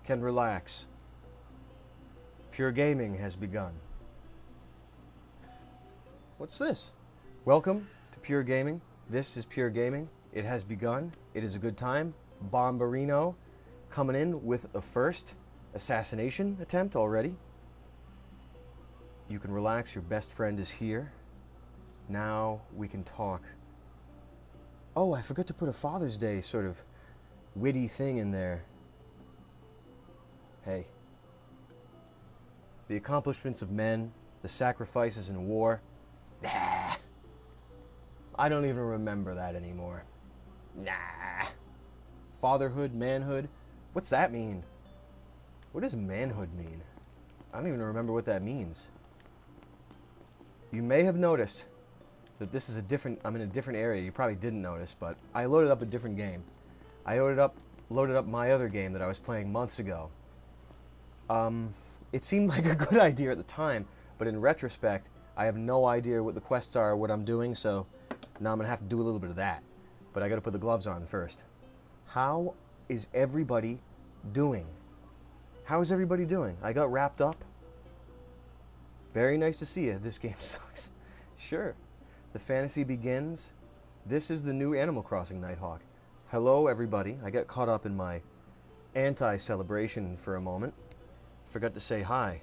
can relax. Pure Gaming has begun. What's this? Welcome to Pure Gaming. This is Pure Gaming. It has begun. It is a good time. Bomberino coming in with a first assassination attempt already. You can relax. Your best friend is here. Now we can talk. Oh, I forgot to put a Father's Day sort of witty thing in there. Hey. The accomplishments of men, the sacrifices in war. Nah. I don't even remember that anymore. Nah. Fatherhood, manhood. What's that mean? What does manhood mean? I don't even remember what that means. You may have noticed that this is I'm in a different area. You probably didn't notice, but I loaded up a different game. I loaded up my other game that I was playing months ago. It seemed like a good idea at the time, but in retrospect, I have no idea what the quests are or what I'm doing, so now I'm going to have to do a little bit of that. But I got to put the gloves on first. How is everybody doing? How is everybody doing? I got wrapped up. Very nice to see you. This game sucks. Sure. The fantasy begins. This is the new Animal Crossing Nighthawk. Hello, everybody. I got caught up in my anti-celebration for a moment. Forgot to say hi.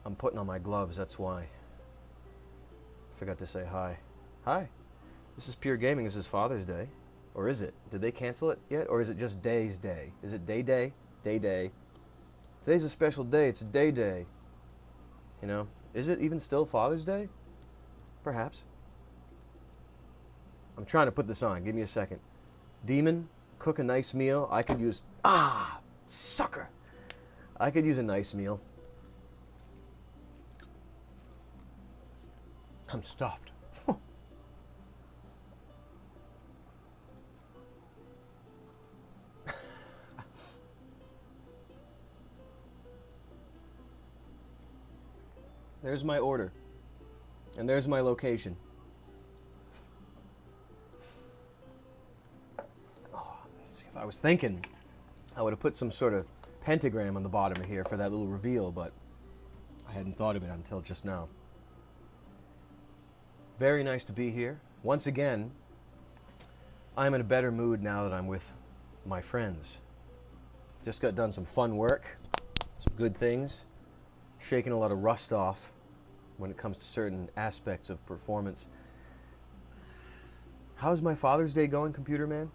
I'm putting on my gloves, that's why. Forgot to say hi. Hi. This is Pure Gaming. This is Father's Day. Or is it? Did they cancel it yet? Or is it just Day's Day? Is it Day Day? Day Day. Today's a special day. It's a Day Day. You know? Is it even still Father's Day? Perhaps. I'm trying to put this on. Give me a second. Demon, cook a nice meal. I could use... Ah! Sucker! I could use a nice meal. I'm stuffed. There's my order. And there's my location. Oh, see, if I was thinking, I would have put some sort of pentagram on the bottom of here for that little reveal, but I hadn't thought of it until just now. Very nice to be here. Once again, I'm in a better mood now that I'm with my friends. Just got done some fun work, some good things, shaking a lot of rust off when it comes to certain aspects of performance. How's my Father's Day going, Computer Man?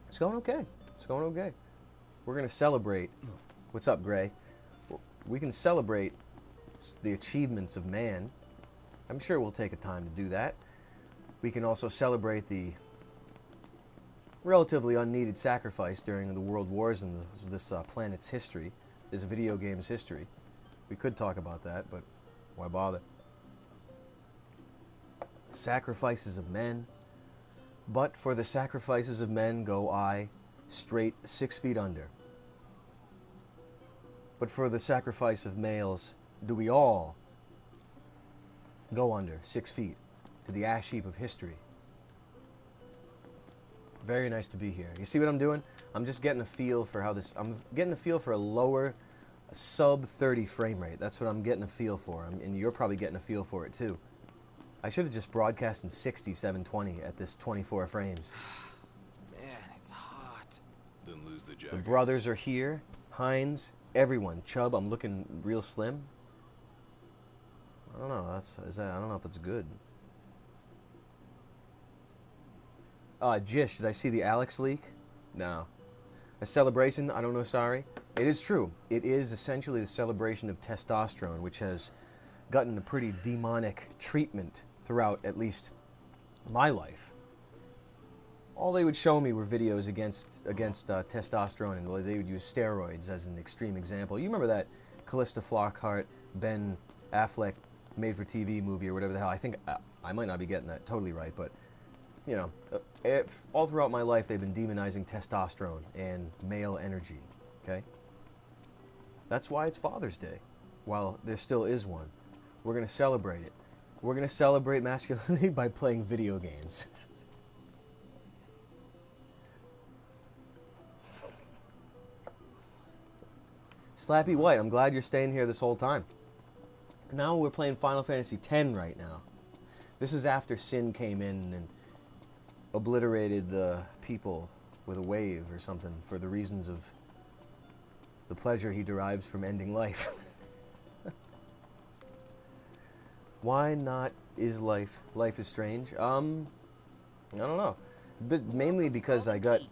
It's going okay. It's going okay. We're going to celebrate. What's up, Gray? We can celebrate the achievements of man. I'm sure we'll take a time to do that. We can also celebrate the relatively unneeded sacrifice during the world wars in this planet's history, this video game's history. We could talk about that, but why bother? Sacrifices of men. But for the sacrifices of men go I, straight 6 feet under. But for the sacrifice of males, do we all go under 6 feet to the ash heap of history? Very nice to be here. You see what I'm doing? I'm just getting a feel for how this... I'm getting a feel for a sub 30 frame rate. That's what I'm getting a feel for. And you're probably getting a feel for it too. I should have just broadcast in 60, 720 at this 24 frames. Man, it's hot. Then lose the jacket. The brothers are here. Heinz, everyone. Chubb, I'm looking real slim. I don't know. I don't know if that's good. Jish, did I see the Alex leak? No. A celebration? I don't know, sorry. It is true. It is essentially the celebration of testosterone, which has gotten a pretty demonic treatment throughout at least my life. All they would show me were videos against testosterone, and they would use steroids as an extreme example. You remember that Callista Flockhart, Ben Affleck made-for-TV movie or whatever the hell? I think I might not be getting that totally right, but you know, all throughout my life they've been demonizing testosterone and male energy. Okay, that's why it's Father's Day. While there still is one, we're going to celebrate it. We're going to celebrate masculinity by playing video games. Slappy White, I'm glad you're staying here this whole time. Now we're playing Final Fantasy X right now. This is after Sin came in and obliterated the people with a wave or something for the reasons of the pleasure he derives from ending life. Why not is life? Life is strange. I don't know. But mainly because the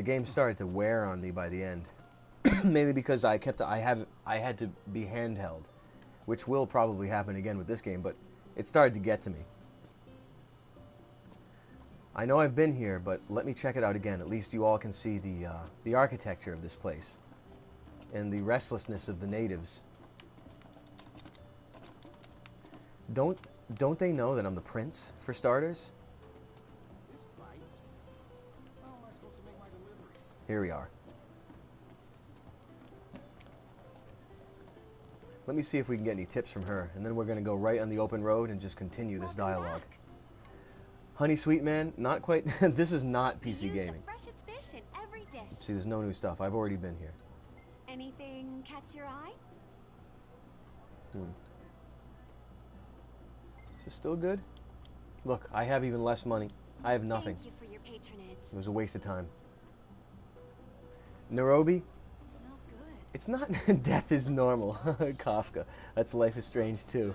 game started to wear on me by the end. Mainly because I had to be handheld, which will probably happen again with this game, but it started to get to me. I know I've been here, but let me check it out again. At least you all can see the architecture of this place and the restlessness of the natives. Don't they know that I'm the prince, for starters? This bites. How am I supposed to make my deliveries? Here we are. Let me see if we can get any tips from her, and then we're going to go right on the open road and just continue this dialogue. Honey Sweet Man, not quite. This is not PC gaming. The freshest fish in every dish. See, there's no new stuff. I've already been here. Anything catch your eye? Is this still good? Look, I have even less money. I have nothing. Thank you for your patronage. It was a waste of time. Nairobi? Smells good. It's not death is normal. Kafka. That's Life is Strange too.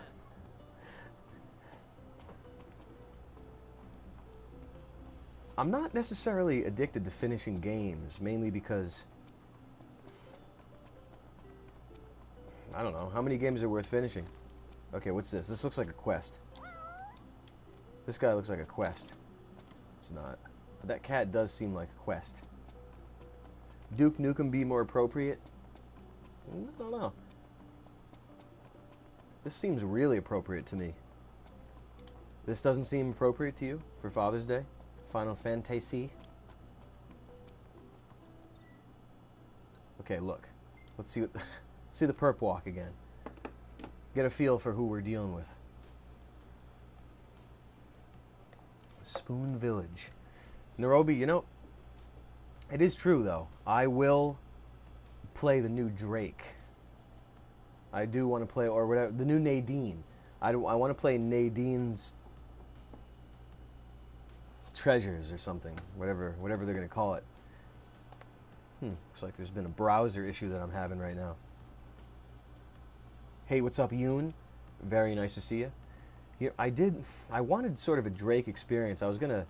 I'm not necessarily addicted to finishing games, mainly because I don't know. How many games are worth finishing? Okay, what's this? This looks like a quest. This guy looks like a quest. It's not. But that cat does seem like a quest. Duke Nukem be more appropriate? I don't know. This seems really appropriate to me. This doesn't seem appropriate to you for Father's Day? Final Fantasy? Okay, look. Let's see what see the perp walk again. Get a feel for who we're dealing with. Spoon Village. Nairobi, you know, it is true though. I will play the new Drake. I do want to play, or whatever, the new Nadine. I want to play Nadine's Treasures or something, whatever they're going to call it. Looks like there's been a browser issue that I'm having right now. Hey, what's up, Yoon? Very nice to see you. Here, I wanted sort of a Drake experience. I was going to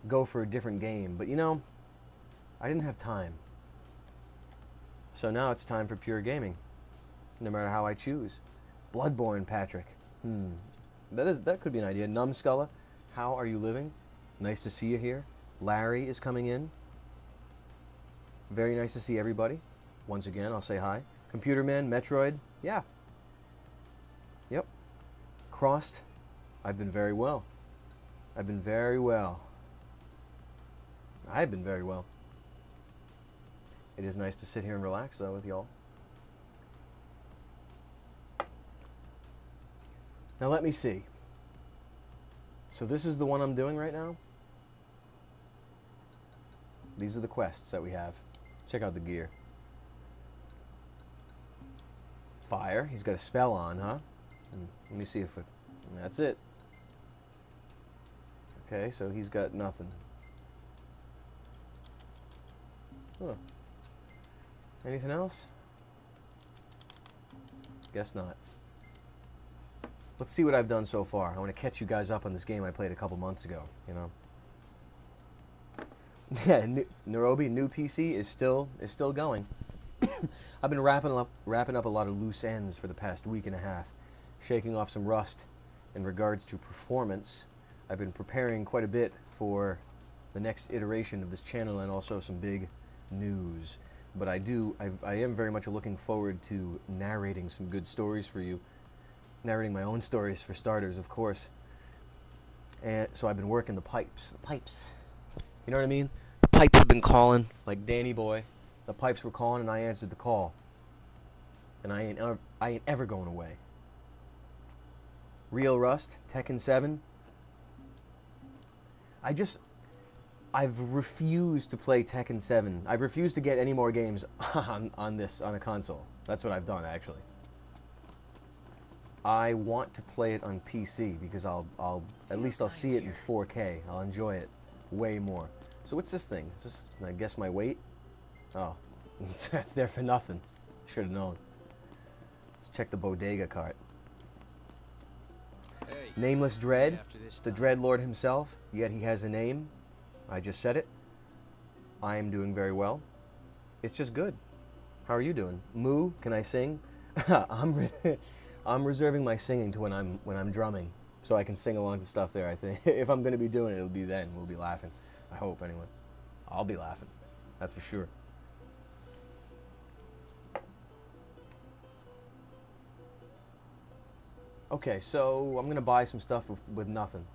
go for a different game, but you know, I didn't have time. So now it's time for pure gaming, no matter how I choose. Bloodborne, Patrick. That could be an idea. Numbskulla, how are you living? Nice to see you here. Larry is coming in. Very nice to see everybody. Once again, I'll say hi. Computer Man, Metroid, yeah. Yep. Crossed, I've been very well. I've been very well. I've been very well. It is nice to sit here and relax, though, with y'all. Now let me see. So this is the one I'm doing right now. These are the quests that we have. Check out the gear. Fire. He's got a spell on, huh? Let me see if it... That's it. Okay, so he's got nothing. Huh. Anything else? Guess not. Let's see what I've done so far. I want to catch you guys up on this game I played a couple months ago, you know. Yeah, Nairobi, new PC is still going. I've been wrapping up a lot of loose ends for the past week and a half, shaking off some rust in regards to performance. I've been preparing quite a bit for the next iteration of this channel and also some big news. But I am very much looking forward to narrating some good stories for you. Narrating my own stories for starters, of course. And so I've been working the pipes. You know what I mean? The pipes have been calling, like Danny Boy. The pipes were calling and I answered the call. And I ain't ever going away. Real Rust, Tekken 7. I I've refused to play Tekken 7. I've refused to get any more games on a console. That's what I've done, actually. I want to play it on PC because I'll at least I'll see it in 4K. I'll enjoy it way more. So what's this thing? Is this, I guess, my weight? Oh, that's there for nothing. Should have known. Let's check the bodega cart. Hey, Nameless Dread, after this the time. Dread Lord himself, yet he has a name. I just said it. I am doing very well. It's just good. How are you doing? Moo, can I sing? I'm reserving my singing to when I'm drumming, so I can sing along to stuff there. I think if I'm going to be doing it, it'll be then. We'll be laughing. I hope anyway. I'll be laughing. That's for sure. Okay, so I'm going to buy some stuff with nothing.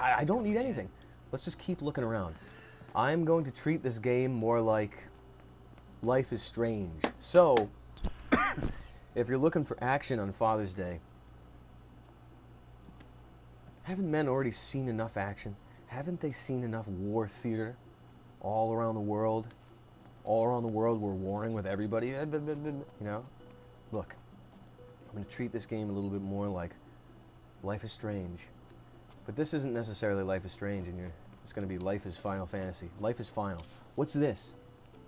I don't need anything. Let's just keep looking around. I'm going to treat this game more like Life is Strange. So, if you're looking for action on Father's Day, haven't men already seen enough action? Haven't they seen enough war theater all around the world? All around the world we're warring with everybody. You know? Look, I'm going to treat this game a little bit more like Life is Strange. But this isn't necessarily Life is Strange, and it's going to be Life is Final Fantasy. Life is Final. What's this?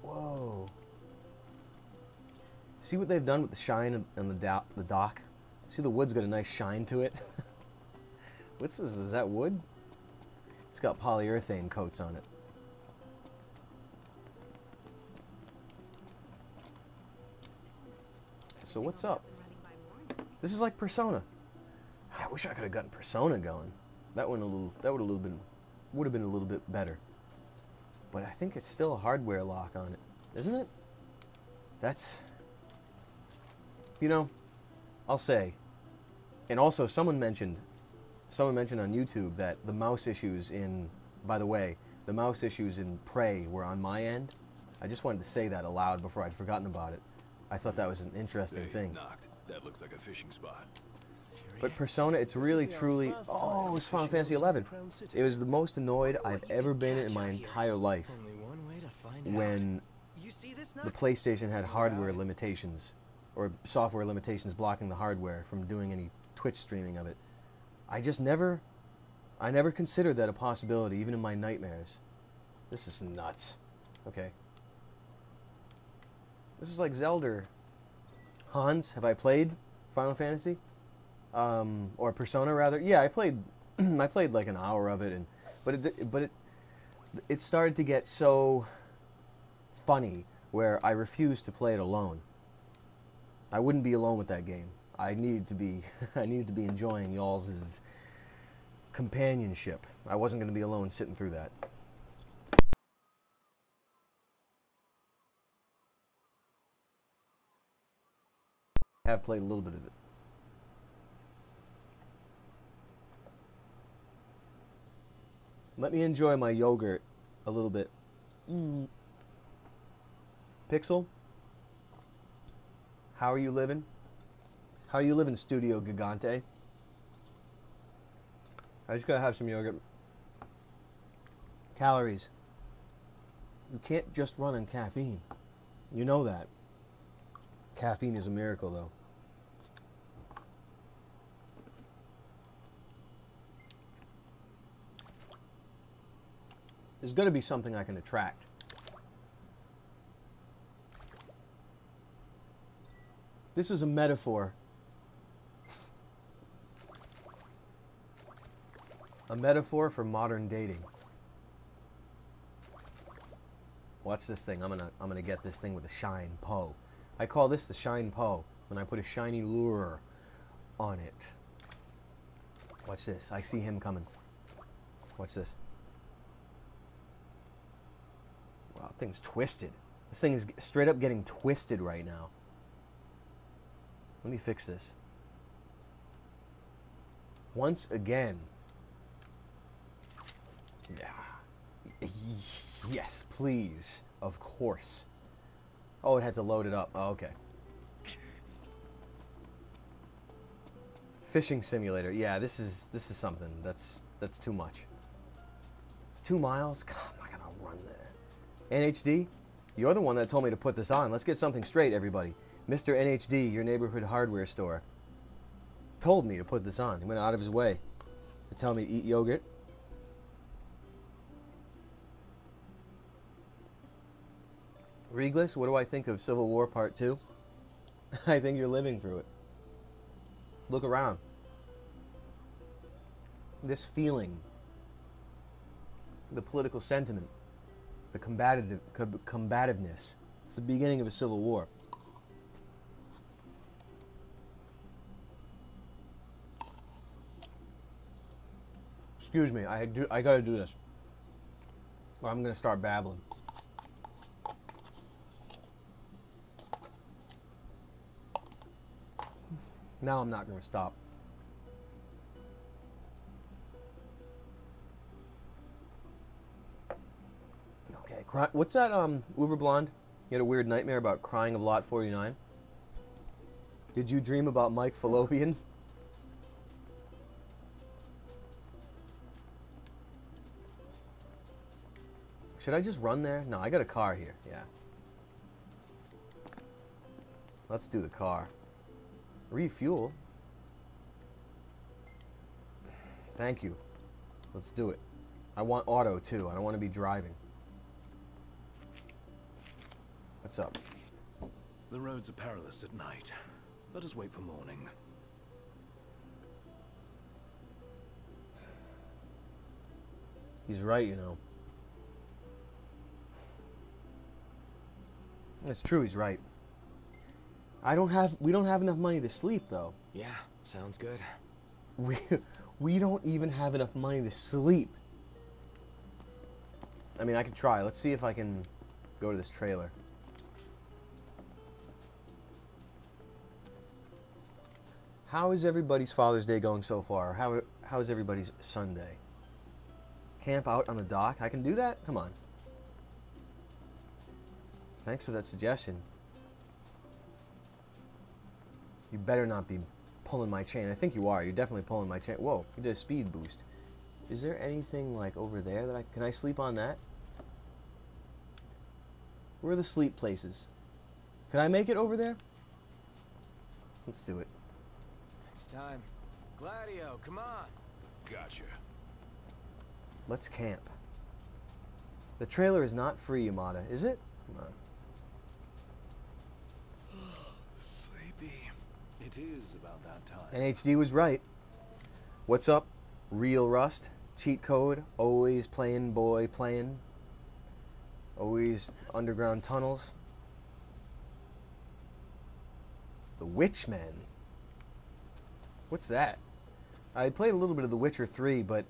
Whoa. See what they've done with the shine on the dock? See the wood's got a nice shine to it? What's this? Is that wood? It's got polyurethane coats on it. So what's up? This is like Persona. I wish I could have gotten Persona going. That would have been a little bit better. But I think it's still a hardware lock on it, isn't it? That's, you know, I'll say. And also, someone mentioned on YouTube that the mouse issues in, by the way, the mouse issues in Prey were on my end. I just wanted to say that aloud before I'd forgotten about it. I thought that was an interesting thing. Knocked. That looks like a fishing spot. But Persona, it's really, truly... Oh, it was Final Fantasy 11. It was the most annoyed I've ever been in my entire life when the PlayStation had hardware limitations, or software limitations blocking the hardware from doing any Twitch streaming of it. I never considered that a possibility, even in my nightmares. This is nuts. Okay. This is like Zelda. Hans, have I played Final Fantasy? Or Persona rather? Yeah, I played like an hour of it, but it started to get so funny where I refused to play it alone. I wouldn't be alone with that game. I needed to be enjoying y'all's companionship. I wasn't going to be alone sitting through that. I have played a little bit of it. Let me enjoy my yogurt a little bit. Pixel? How are you living? How are you living, Studio Gigante? I just gotta have some yogurt. Calories. You can't just run on caffeine. You know that. Caffeine is a miracle, though. There's got to be something I can attract. This is a metaphor. A metaphor for modern dating. Watch this thing. I'm gonna get this thing with a shine po. I call this the shine po when I put a shiny lure on it. Watch this. I see him coming. Watch this. Wow, thing's twisted. This thing is straight up getting twisted right now. Let me fix this. Once again. Yeah. Yes, please. Of course. Oh, it had to load it up. Oh, okay. Fishing simulator. Yeah, this is something. That's too much. 2 miles? God, I'm not gonna run there. NHD, you're the one that told me to put this on. Let's get something straight, everybody. Mr. NHD, your neighborhood hardware store, told me to put this on. He went out of his way to tell me to eat yogurt. Reglis, what do I think of Civil War Part 2? I think you're living through it. Look around. This feeling, the political sentiment, the combativeness. It's the beginning of a civil war. Excuse me, I gotta do this, or I'm gonna start babbling. Now I'm not gonna stop. Okay, what's that, Uber Blonde? You had a weird nightmare about crying of Lot 49? Did you dream about Mike Fallopian? Should I just run there? No, I got a car here, yeah. Let's do the car. Refuel. Thank you. Let's do it. I want auto, too. I don't want to be driving. What's up? The roads are perilous at night. Let us wait for morning. He's right, you know. It's true, he's right. We don't have enough money to sleep, though. Yeah, sounds good. We don't even have enough money to sleep. I mean, I could try. Let's see if I can go to this trailer. How is everybody's Father's Day going so far? How is everybody's Sunday? Camp out on the dock? I can do that? Come on. Thanks for that suggestion. You better not be pulling my chain. I think you are. You're definitely pulling my chain. Whoa, you did a speed boost. Is there anything like over there that can I sleep on that? Where are the sleep places? Can I make it over there? Let's do it. It's time. Gladio, come on. Gotcha. Let's camp. The trailer is not free, Yamada, is it? Come on. Sleepy. It is about that time. NHD was right. What's up? Real Rust. Cheat code. Always playing, boy, playing. Always underground tunnels. The Witchmen. What's that? I played a little bit of The Witcher 3, but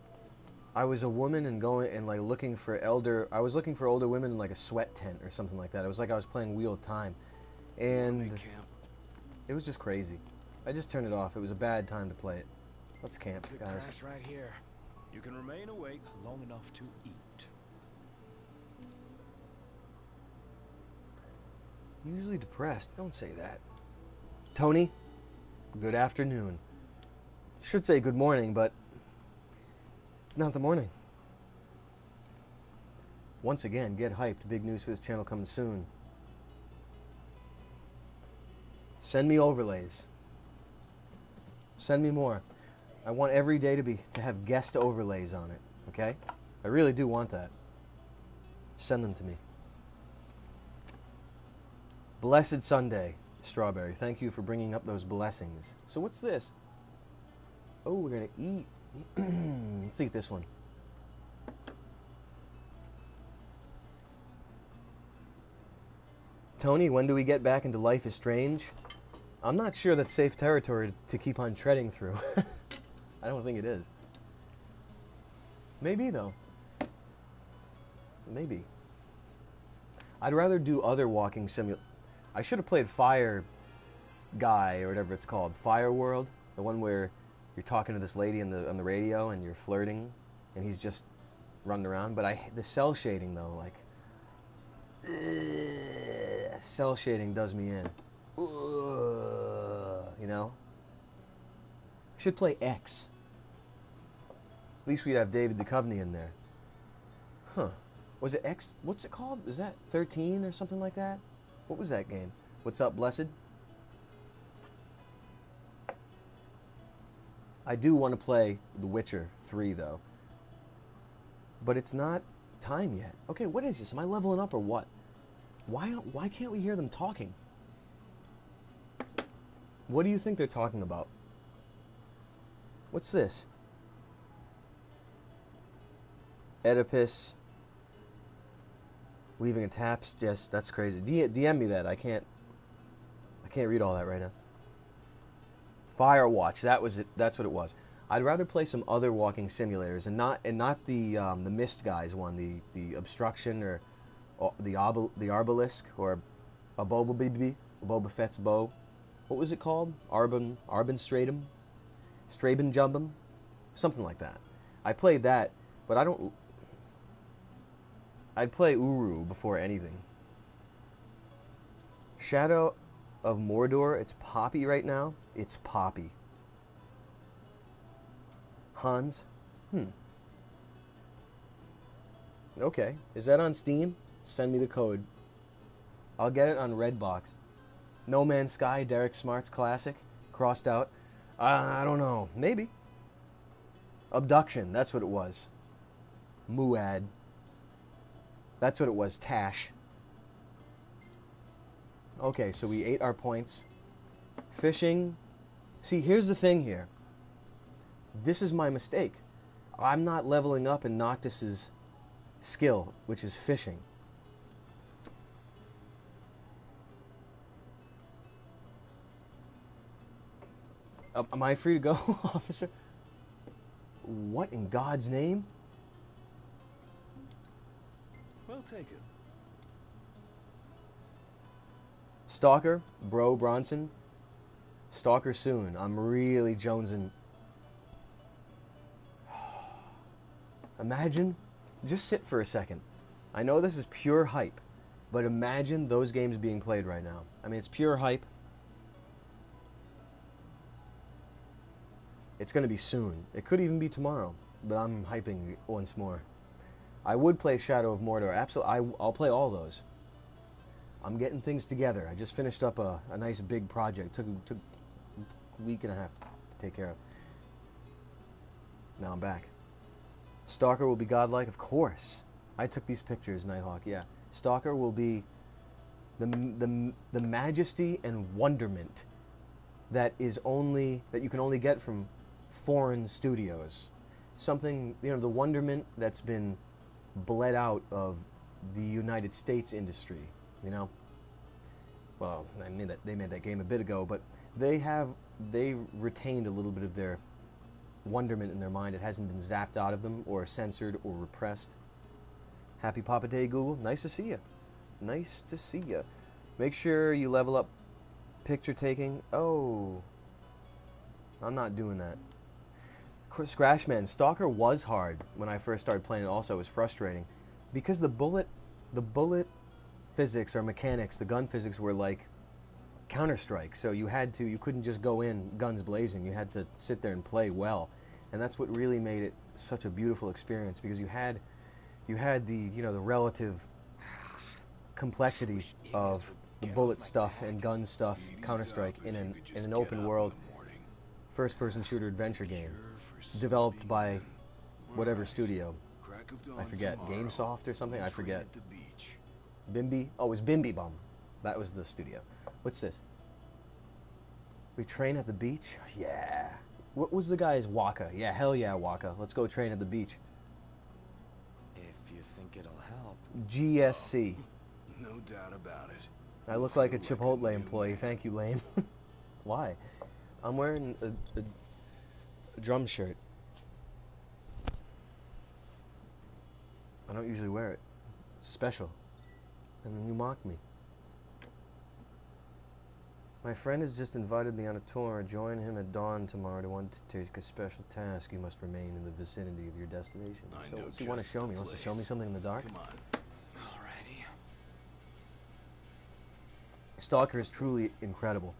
I was a woman and going and like looking for I was looking for older women in like a sweat tent or something like that. It was like I was playing Wheel of Time. And it was just crazy. I just turned it off. It was a bad time to play it. Let's camp, Could guys. crash right here. You can remain awake long enough to eat. Usually depressed. Don't say that. Tony, good afternoon. Should say good morning, but it's not the morning. Once again, get hyped. Big news for this channel coming soon. Send me overlays. Send me more. I want every day to have guest overlays on it, okay? I really do want that. Send them to me. Blessed Sunday, Strawberry. Thank you for bringing up those blessings. So what's this? Oh, we're going to eat. Let's eat this one. Tony, when do we get back into Life is Strange? I'm not sure that's safe territory to keep on treading through. I don't think it is. Maybe, though. Maybe. I'd rather do other walking I should have played Fire Guy, or whatever it's called. Fire World. The one where you're talking to this lady on the radio and you're flirting and he's just running around. But the cell shading, though, like... cell shading does me in. You know? Should play X. At least we'd have David Duchovny in there. Huh. Was it X? What's it called? Is that 13 or something like that? What was that game? What's up, Blessed? I do want to play The Witcher 3, though. But it's not time yet. Okay, what is this? Am I leveling up or what? Why can't we hear them talking? What do you think they're talking about? What's this? Oedipus. Leaving a tap. Yes, that's crazy. DM me that. I can't read all that right now. Firewatch. That was it. That's what it was. I'd rather play some other walking simulators and not the Mist Guys one, the Obstruction or the Arbalisk or a Boba Fett's bow. What was it called? Arbenstratum? Strabenjumbum? Something like that. I played that, but I don't... I'd play Uru before anything. Shadow of Mordor, it's Poppy right now. It's Poppy. Hans? Okay. Is that on Steam? Send me the code. I'll get it on Redbox. No Man's Sky, Derek Smart's classic. Crossed out. I don't know. Maybe. Abduction. That's what it was. Muad. That's what it was. Tash. Okay, so we ate our points. Fishing. See, here's the thing here. This is my mistake. I'm not leveling up in Noctis's skill, which is fishing. Am I free to go, officer? What in God's name? Well taken. Stalker, Bro Bronson. Stalker soon. I'm really jonesing. Imagine, just sit for a second. I know this is pure hype, but imagine those games being played right now. I mean, it's pure hype. It's going to be soon. It could even be tomorrow, but I'm hyping once more. I would play Shadow of Mordor. Absolutely, I'll play all those. I'm getting things together. I just finished up a nice big project. Took a week and a half to take care of. Now I'm back. Stalker will be godlike, of course. I took these pictures, Nighthawk. Yeah, Stalker will be the majesty and wonderment that you can only get from foreign studios. Something, the wonderment that's been bled out of the United States industry. Well, I mean that they made that game a bit ago, but they retained a little bit of their wonderment in their mind. It hasn't been zapped out of them or censored or repressed. Happy Papa Day, Google. Nice to see you. Nice to see you. Make sure you level up picture taking. Oh, I'm not doing that. Scratchman, Stalker was hard when I first started playing it. Also, it was frustrating because the bullet physics or mechanics, the gun physics were like Counter-Strike. So you couldn't just go in guns blazing. You had to sit there and play well, and that's what really made it such a beautiful experience because you had the the relative complexity of the bullet stuff and gun stuff, Counter-Strike in an open world first-person shooter adventure game developed by whatever studio. I forget, GameSoft or something. I forget. Bimby. Oh, it was Bimby Bum. That was the studio. What's this? We train at the beach? Yeah. What was the guy's Waka? Yeah, hell yeah, Waka. Let's go train at the beach. If you think it'll help. GSC. No doubt about it. I look like a Chipotle employee. Thank you, lame. Why? I'm wearing a drum shirt. I don't usually wear it. It's special. And then you mock me. My friend has just invited me on a tour. Join him at dawn tomorrow to undertake a special task. You must remain in the vicinity of your destination. So what's he want to show me? He wants to show me something in the dark? Come on. Alrighty. Stalker is truly incredible.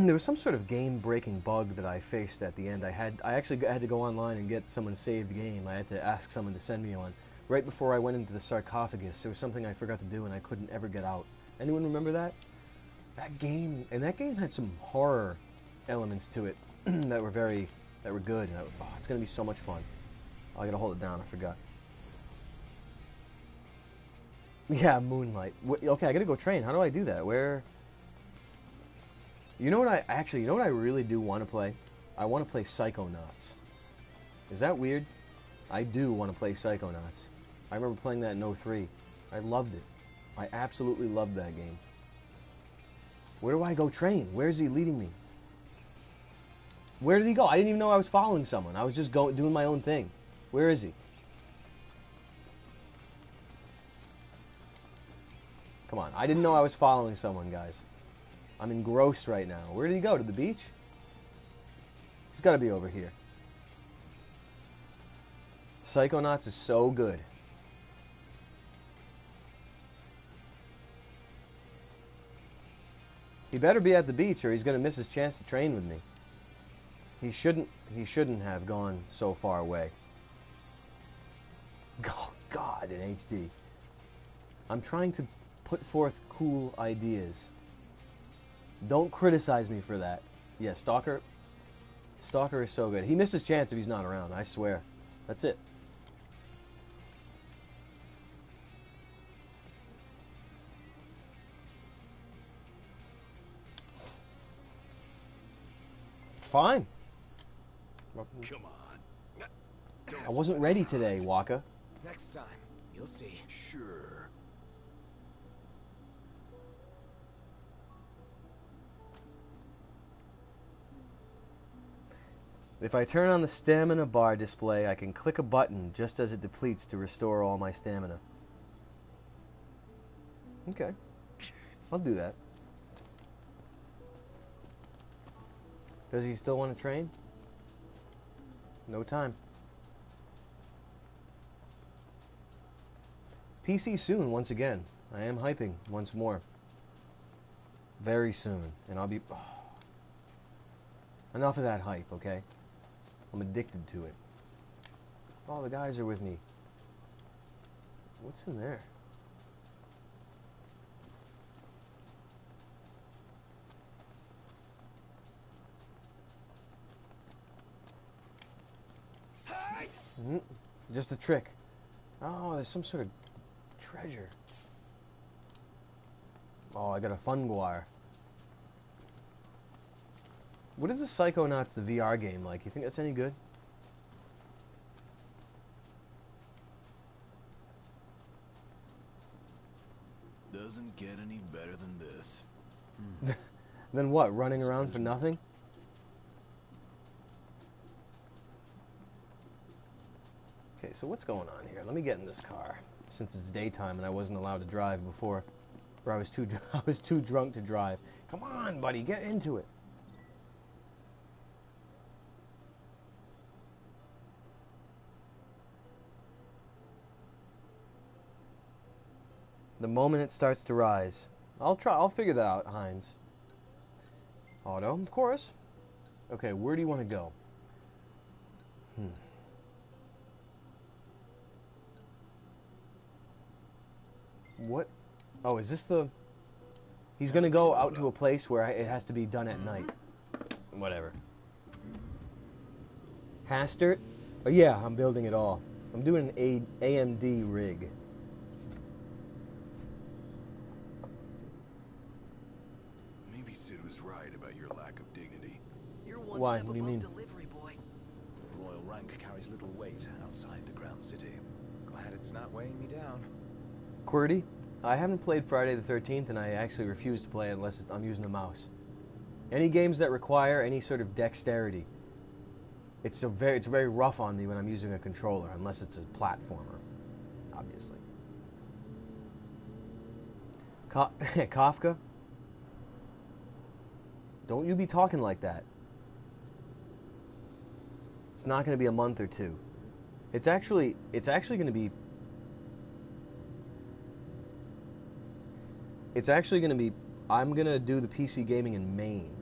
there was some sort of game-breaking bug that I faced at the end. I actually had to go online and get someone saved game. I had to ask someone to send me one. Right before I went into the sarcophagus, there was something I forgot to do and I couldn't ever get out. Anyone remember that? That game had some horror elements to it that were good. Oh, it's gonna be so much fun. Oh, I gotta hold it down. I forgot. Yeah, Moonlight. Okay, I gotta go train. How do I do that? Where? You know what I really do want to play? I want to play Psychonauts. Is that weird? I do want to play Psychonauts. I remember playing that in '03. I loved it. I absolutely loved that game. Where do I go train? Where is he leading me? Where did he go? I didn't even know I was following someone. I was just doing my own thing. Where is he? Come on. I didn't know I was following someone, guys. I'm engrossed right now. Where did he go? To the beach? He's got to be over here. Psychonauts is so good. He better be at the beach or he's going to miss his chance to train with me. He shouldn't have gone so far away. Oh, God, in HD. I'm trying to put forth cool ideas. Don't criticize me for that. Yeah, Stalker. Stalker is so good. He missed his chance if he's not around, I swear. That's it. Fine. Come on. I wasn't ready today, Waka. Next time, you'll see. Sure. If I turn on the stamina bar display, I can click a button just as it depletes to restore all my stamina. Okay. I'll do that. Does he still want to train? No time. PC soon, once again. I am hyping once more. Very soon. And I'll be... Oh. Enough of that hype, okay? I'm addicted to it. Oh, the guys are with me. What's in there? Just a trick. Oh, there's some sort of treasure. Oh, I got a Funguar. What is the Psychonauts, the VR game, like? You think that's any good? Doesn't get any better than this. Then what? Running around for nothing? Okay, so what's going on here? Let me get in this car, since it's daytime and I wasn't allowed to drive before, or I was too drunk to drive. Come on, buddy, get into it. The moment it starts to rise. I'll figure that out, Heinz. Auto, of course. Okay, where do you want to go? What? Oh, is this the... He's gonna go out to a place where it has to be done at night. Whatever. Hastert? Oh yeah, I'm building it all. I'm doing an AMD rig. Maybe Sid was right about your lack of dignity. You're one Why? step What do you above mean? delivery boy. Royal rank carries little weight outside the Crown City. Glad it's not weighing me down. QWERTY? I haven't played Friday the 13th, and I actually refuse to play it unless I'm using a mouse. Any games that require any sort of dexterity, it's very rough on me when I'm using a controller, unless it's a platformer, obviously. Kafka? Don't you be talking like that. It's not going to be a month or two. It's actually going to be... It's actually going to be... I'm going to do the PC gaming in Maine.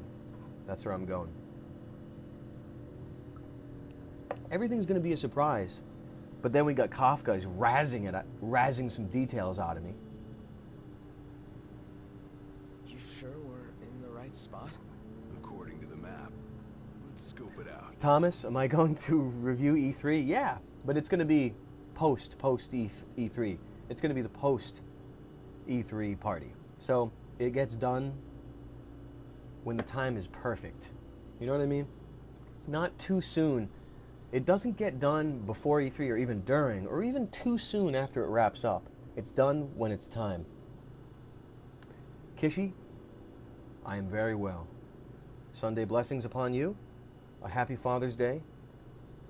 That's where I'm going. Everything's going to be a surprise. But then we got Kafka is razzing some details out of me. You sure we're in the right spot? According to the map. Let's scope it out. Thomas, am I going to review E3? Yeah, but it's going to be post E3. It's going to be the post E3 party. So it gets done when the time is perfect. You know what I mean? Not too soon. It doesn't get done before E3 or even during or even too soon after it wraps up. It's done when it's time. Kishi, I am very well. Sunday blessings upon you. A happy Father's Day.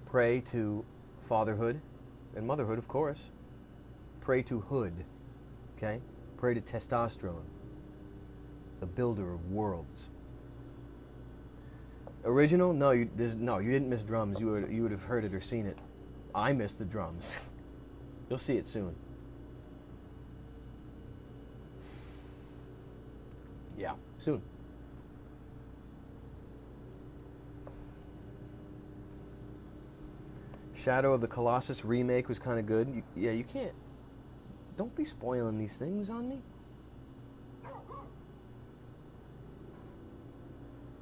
Pray to fatherhood and motherhood, of course. Pray to Hood, okay? Pray to Testosterone, the builder of worlds. Original? No, you didn't miss drums. You would have heard it or seen it. I missed the drums. You'll see it soon. Yeah, soon. Shadow of the Colossus remake was kind of good. You can't. Don't be spoiling these things on me.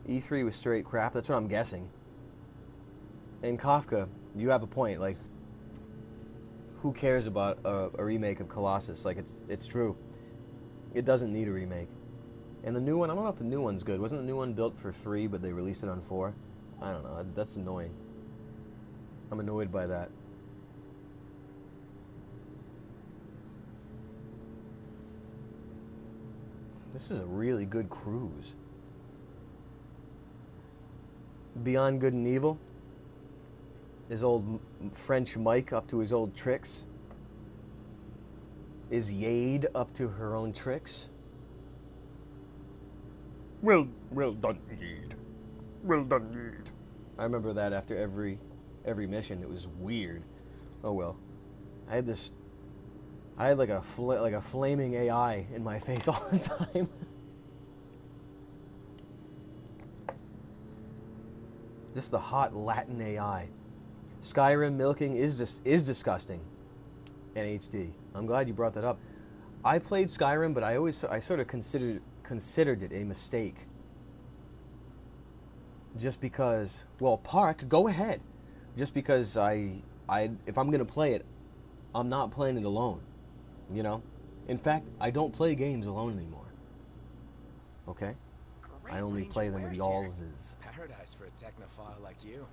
E3 was straight crap. That's what I'm guessing. And Kafka, you have a point. Like, who cares about a remake of Colossus? Like, it's true. It doesn't need a remake. And the new one, I don't know if the new one's good. Wasn't the new one built for 3, but they released it on 4? I don't know. That's annoying. I'm annoyed by that. This is a really good cruise. Beyond Good and Evil. Is old French Mike up to his old tricks? Is Yade up to her own tricks? Well done, Yade. Well done, Yade. I remember that after every mission. It was weird. Oh well. I had like a flaming AI in my face all the time. Just the hot Latin AI. Skyrim milking is disgusting. In HD. I'm glad you brought that up. I played Skyrim, but I sort of considered it a mistake. Just because, well, Park, go ahead. Just because if I'm gonna play it, I'm not playing it alone. You know? In fact, I don't play games alone anymore. Okay? I only play them with the allses. Paradise for a technophile like you.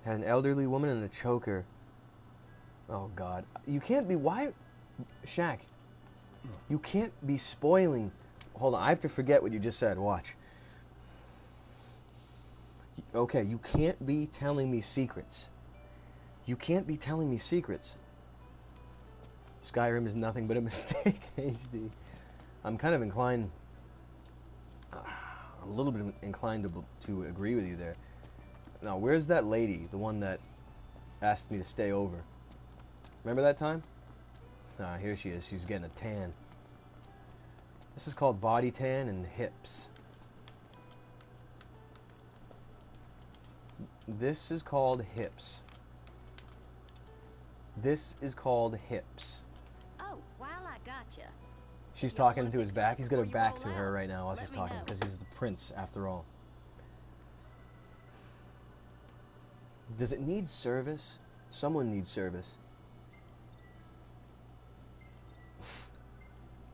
Had an elderly woman and a choker. Oh God. You can't be, why? Shaq. You can't be spoiling. Hold on, I have to forget what you just said. Watch. Okay, you can't be telling me secrets. You can't be telling me secrets. Skyrim is nothing but a mistake, HD. I'm kind of inclined... I'm a little bit inclined to agree with you there. Now, where's that lady? The one that asked me to stay over. Remember that time? Ah, here she is. She's getting a tan. This is called body tan and hips. This is called hips. This is called hips. Oh, while I gotcha. She's talking to his back. He's got her back to her right now while she's talking, because he's the prince after all. Does it need service? Someone needs service.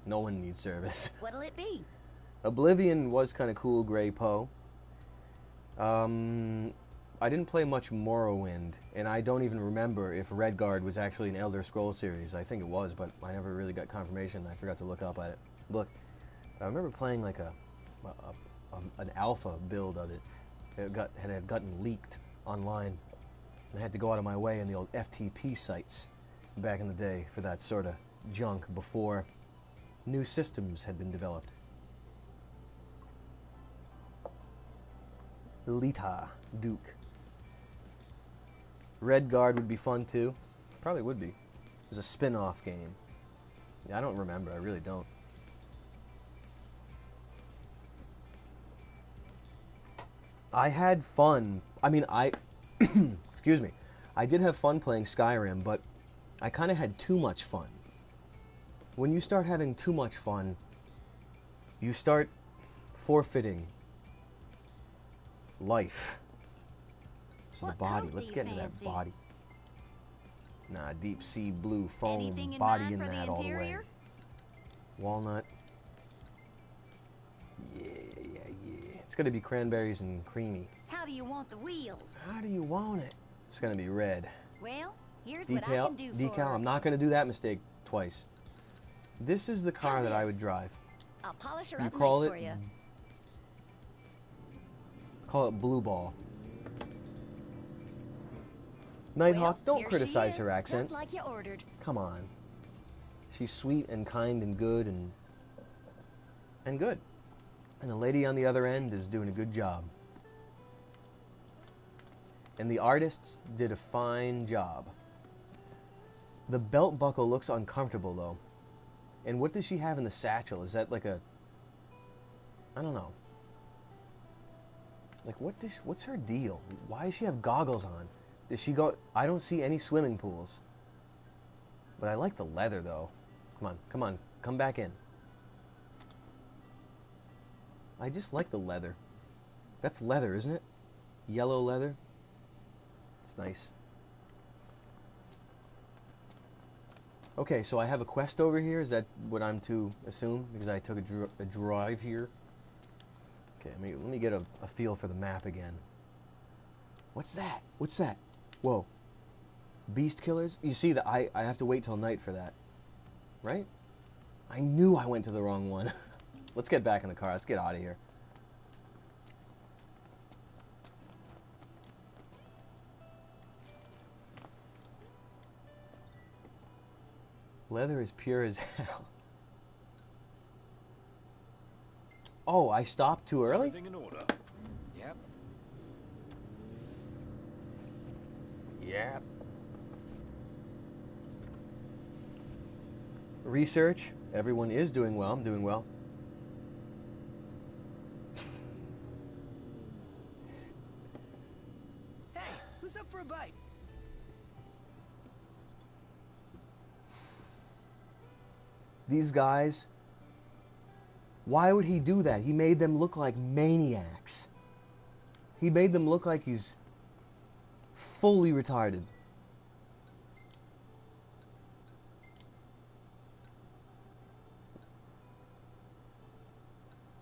No one needs service. What'll it be? Oblivion was kind of cool, Grey Poe. I didn't play much Morrowind, and I don't even remember if Redguard was actually an Elder Scrolls series. I think it was, but I never really got confirmation. I forgot to look up at it. Look, I remember playing like an alpha build of it. It had gotten leaked online. I had to go out of my way in the old FTP sites back in the day for that sort of junk before new systems had been developed. Lita Duke. Redguard would be fun too. Probably would be. It was a spin-off game. Yeah, I don't remember. I really don't. I had fun. I mean, excuse me. I did have fun playing Skyrim, but I kind of had too much fun. When you start having too much fun, you start forfeiting life. So the What body, coat let's do you get into that fancy? body. Nah, deep sea blue foam, Anything in body mind in for the that all the way. interior? Walnut. Yeah. It's gonna be cranberries and creamy. How do you want the wheels? How do you want it? It's gonna be red. Well, here's what I can do for Decal. her. I'm not gonna do that mistake twice. This is the car How's that I this? would drive. I'll polish her You up call nice it for you. Call it Blue Ball. Nighthawk, don't here criticize she her is, accent. Just like you ordered. Come on. She's sweet and kind and good and good. And the lady on the other end is doing a good job. And the artists did a fine job. The belt buckle looks uncomfortable though. And what does she have in the satchel? Is that like a... I don't know. Like what's her deal? Why does she have goggles on? Does she go... I don't see any swimming pools. But I like the leather though. Come on, come back in. I just like the leather. That's leather, isn't it? Yellow leather. It's nice. Okay, so I have a quest over here. Is that what I'm to assume? Because I took a drive here. Okay, let me get a feel for the map again. What's that? What's that? Whoa. Beast killers? You see that I have to wait till night for that. Right? I knew I went to the wrong one. Let's get back in the car. Let's get out of here. Leather is pure as hell. Oh, I stopped too early? Everything in order. Yep. Yeah. Research. Everyone is doing well. I'm doing well. Hey, who's up for a bite? These guys, why would he do that? He made them look like maniacs. He made them look like he's fully retarded.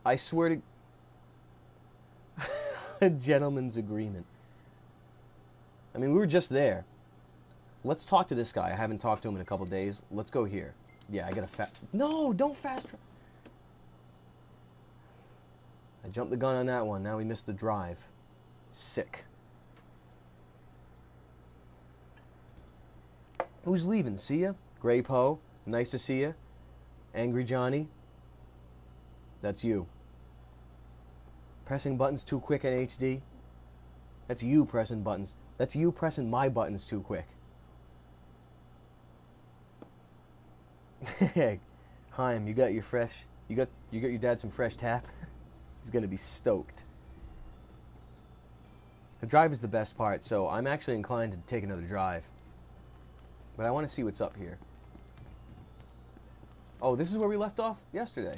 I swear to... A gentleman's agreement. I mean, we were just there. Let's talk to this guy. I haven't talked to him in a couple days. Let's go here. Yeah, I gotta No, don't fast travel. I jumped the gun on that one. Now we missed the drive. Sick. Who's leaving? See ya? Grey Poe. Nice to see ya. Angry Johnny. That's you. Pressing buttons too quick in HD. That's you pressing buttons. That's you pressing my buttons too quick. Haim, you got your fresh. You got your dad some fresh tap. He's gonna be stoked. The drive is the best part, so I'm actually inclined to take another drive. But I want to see what's up here. Oh, this is where we left off yesterday.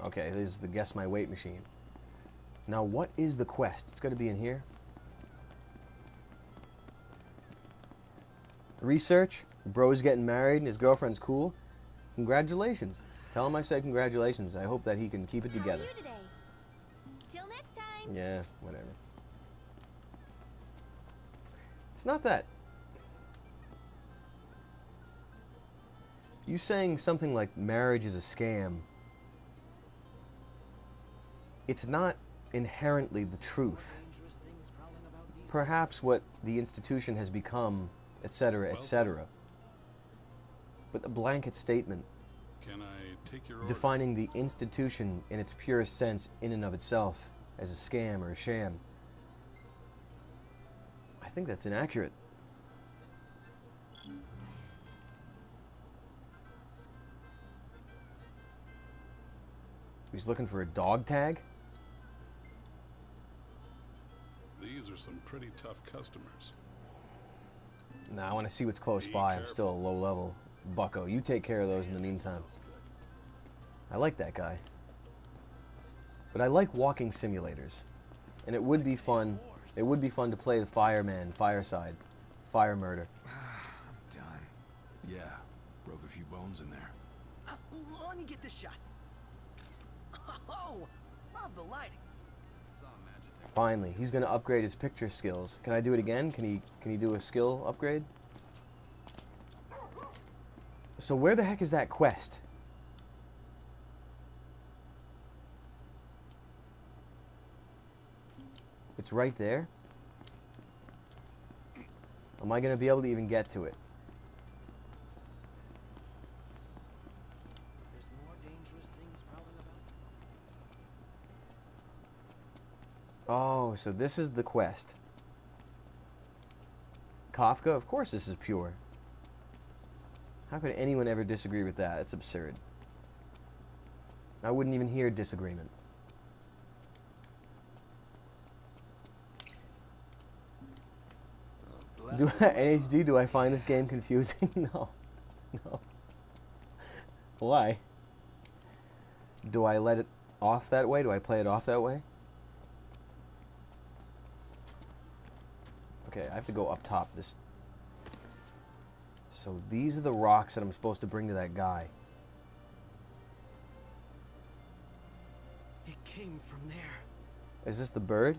Okay, this is the guess my weight machine. Now, what is the quest? It's going to be in here. Research. Bro's getting married and his girlfriend's cool. Congratulations. Tell him I said congratulations. I hope that he can keep it together. How are you today? Till next time. Yeah, whatever. It's not that. You saying something like marriage is a scam, it's not inherently the truth. Perhaps what the institution has become, etc., etc. But a blanket statement Can I take your order? defining the institution in its purest sense in and of itself as a scam or a sham, I think that's inaccurate. He's looking for a dog tag? pretty tough customers. Nah, I want to see what's close by. I'm still a low level. Bucko, you take care of those in the meantime. I like that guy. But I like walking simulators. And it would be fun. It would be fun to play the fireman, fireside, fire murder. I'm done. Yeah, broke a few bones in there. Let me get this shot. Oh, love the lighting. Finally, he's gonna upgrade his picture skills. Can I do it again? Can he do a skill upgrade? So where the heck is that quest? It's right there. Am I gonna be able to even get to it? There's more dangerous things prowling about. Oh, so this is the quest. Kafka? Of course this is pure. How could anyone ever disagree with that? It's absurd. I wouldn't even hear disagreement. NHD, do I find this game confusing? No. No. Why? Do I let it off that way? Do I play it off that way? Okay, I have to go up top. This. So these are the rocks that I'm supposed to bring to that guy. It came from there. Is this the bird?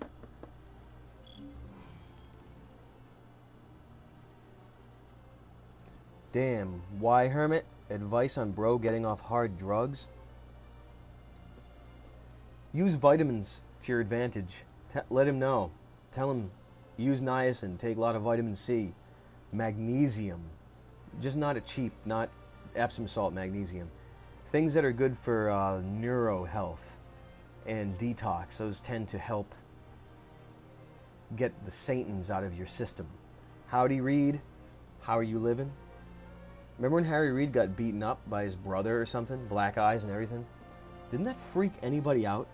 Damn. Why, Hermit? Advice on bro getting off hard drugs? Use vitamins to your advantage. Let him know. Tell him, use niacin, take a lot of vitamin C. Magnesium. Just not a cheap, not Epsom salt magnesium. Things that are good for neuro health and detox. Those tend to help get the Satans out of your system. Howdy, Reed. How are you living? Remember when Harry Reid got beaten up by his brother or something? Black eyes and everything? Didn't that freak anybody out?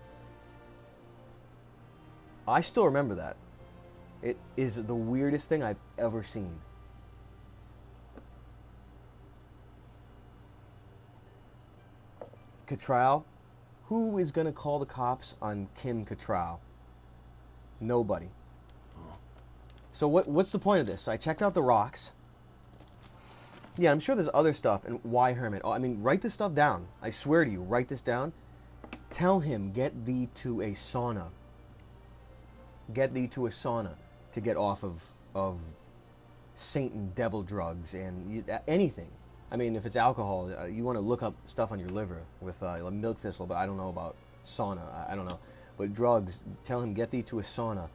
I still remember that. It is the weirdest thing I've ever seen. Cattrall? Who is going to call the cops on Kim Cattrall? Nobody. So what's the point of this? I checked out the rocks. Yeah, I'm sure there's other stuff. And why, Hermit? Oh, I mean, write this stuff down. I swear to you, write this down. Tell him, get thee to a sauna. Get thee to a sauna to get off of Satan devil drugs and anything. I mean, if it's alcohol, you want to look up stuff on your liver with milk thistle, but I don't know about sauna. I don't know. But drugs, tell him, get thee to a sauna.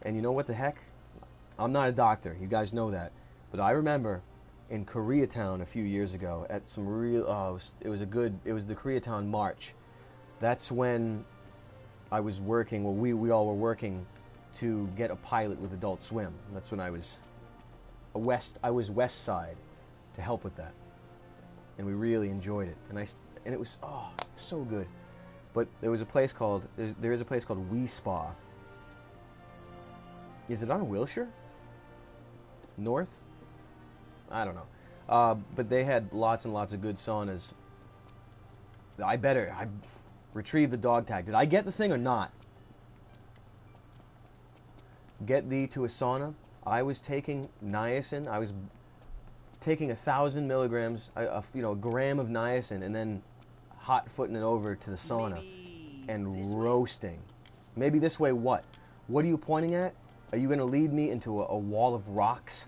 And you know what the heck? I'm not a doctor. You guys know that. But I remember in Koreatown a few years ago at some real, it was the Koreatown March. That's when I was working, well, we all were working to get a pilot with Adult Swim. That's when I was West Side to help with that. And we really enjoyed it. And it was, so good. But there is a place called Wee Spa. Is it on Wilshire? North? I don't know. But they had lots and lots of good saunas. I retrieved the dog tag. Did I get the thing or not? Get thee to a sauna. I was taking niacin. I was taking 1,000 milligrams, a gram of niacin, and then hot footing it over to the sauna and roasting. Maybe this way what? What are you pointing at? Are you going to lead me into a wall of rocks?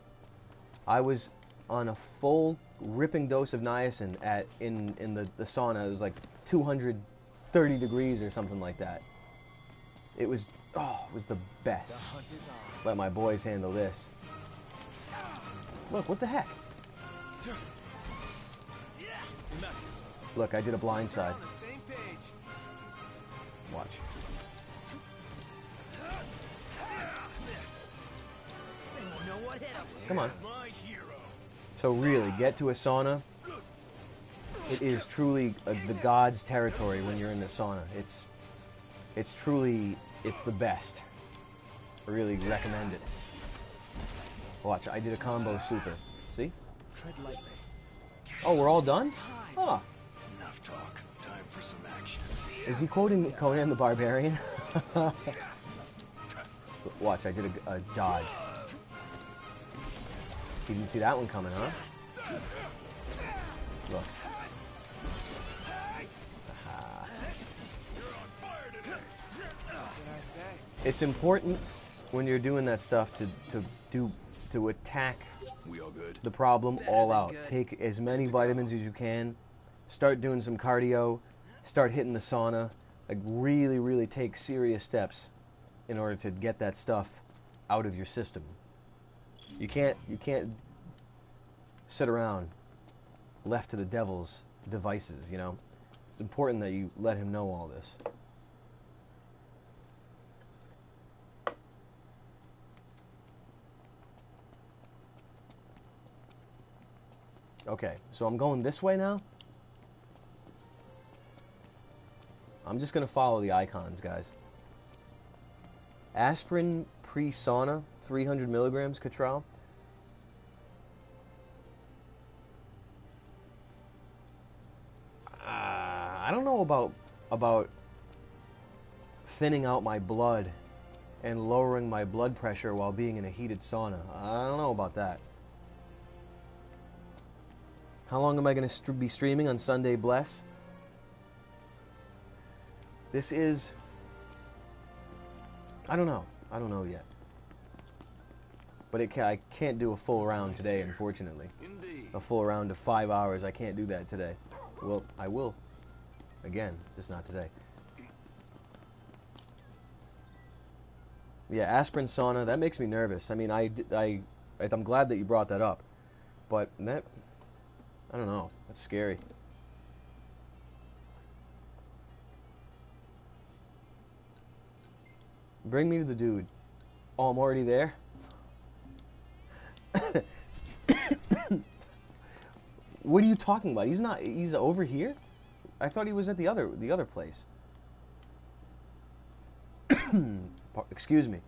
I was on a full ripping dose of niacin in the sauna. It was like 230 degrees or something like that. It was the best. Let my boys handle this. Look, what the heck? Look, I did a blind side. Watch. Come on. So really, get to a sauna. It is truly the God's territory when you're in the sauna. It's the best. really recommend it. Watch, I did a combo super. See? Tread lightly. Oh, we're all done? Huh. Enough talk. Time for some action. Is he quoting Conan the Barbarian? Watch, I did a dodge. You didn't see that one coming, huh? Look. It's important when you're doing that stuff to attack We all good? the problem all out. Take as many vitamins as you can. Start doing some cardio. Start hitting the sauna. Like really take serious steps in order to get that stuff out of your system. You can't sit around left to the devil's devices, you know. It's important that you let him know all this. Okay, so I'm going this way now. I'm just going to follow the icons, guys. Aspirin pre-sauna, 300 milligrams, Cattrall. I don't know about thinning out my blood and lowering my blood pressure while being in a heated sauna. I don't know about that. How long am I going to be streaming on Sunday Bless? This is... I don't know. I don't know yet. But I can't do a full round today, unfortunately. Indeed. A full round of 5 hours. I can't do that today. Well, I will. Again, just not today. Yeah, aspirin sauna, that makes me nervous. I mean, I'm glad that you brought that up. But that... I don't know. That's scary. Bring me to the dude. Oh, I'm already there? What are you talking about? He's not... He's over here? I thought he was at the other place. Excuse me.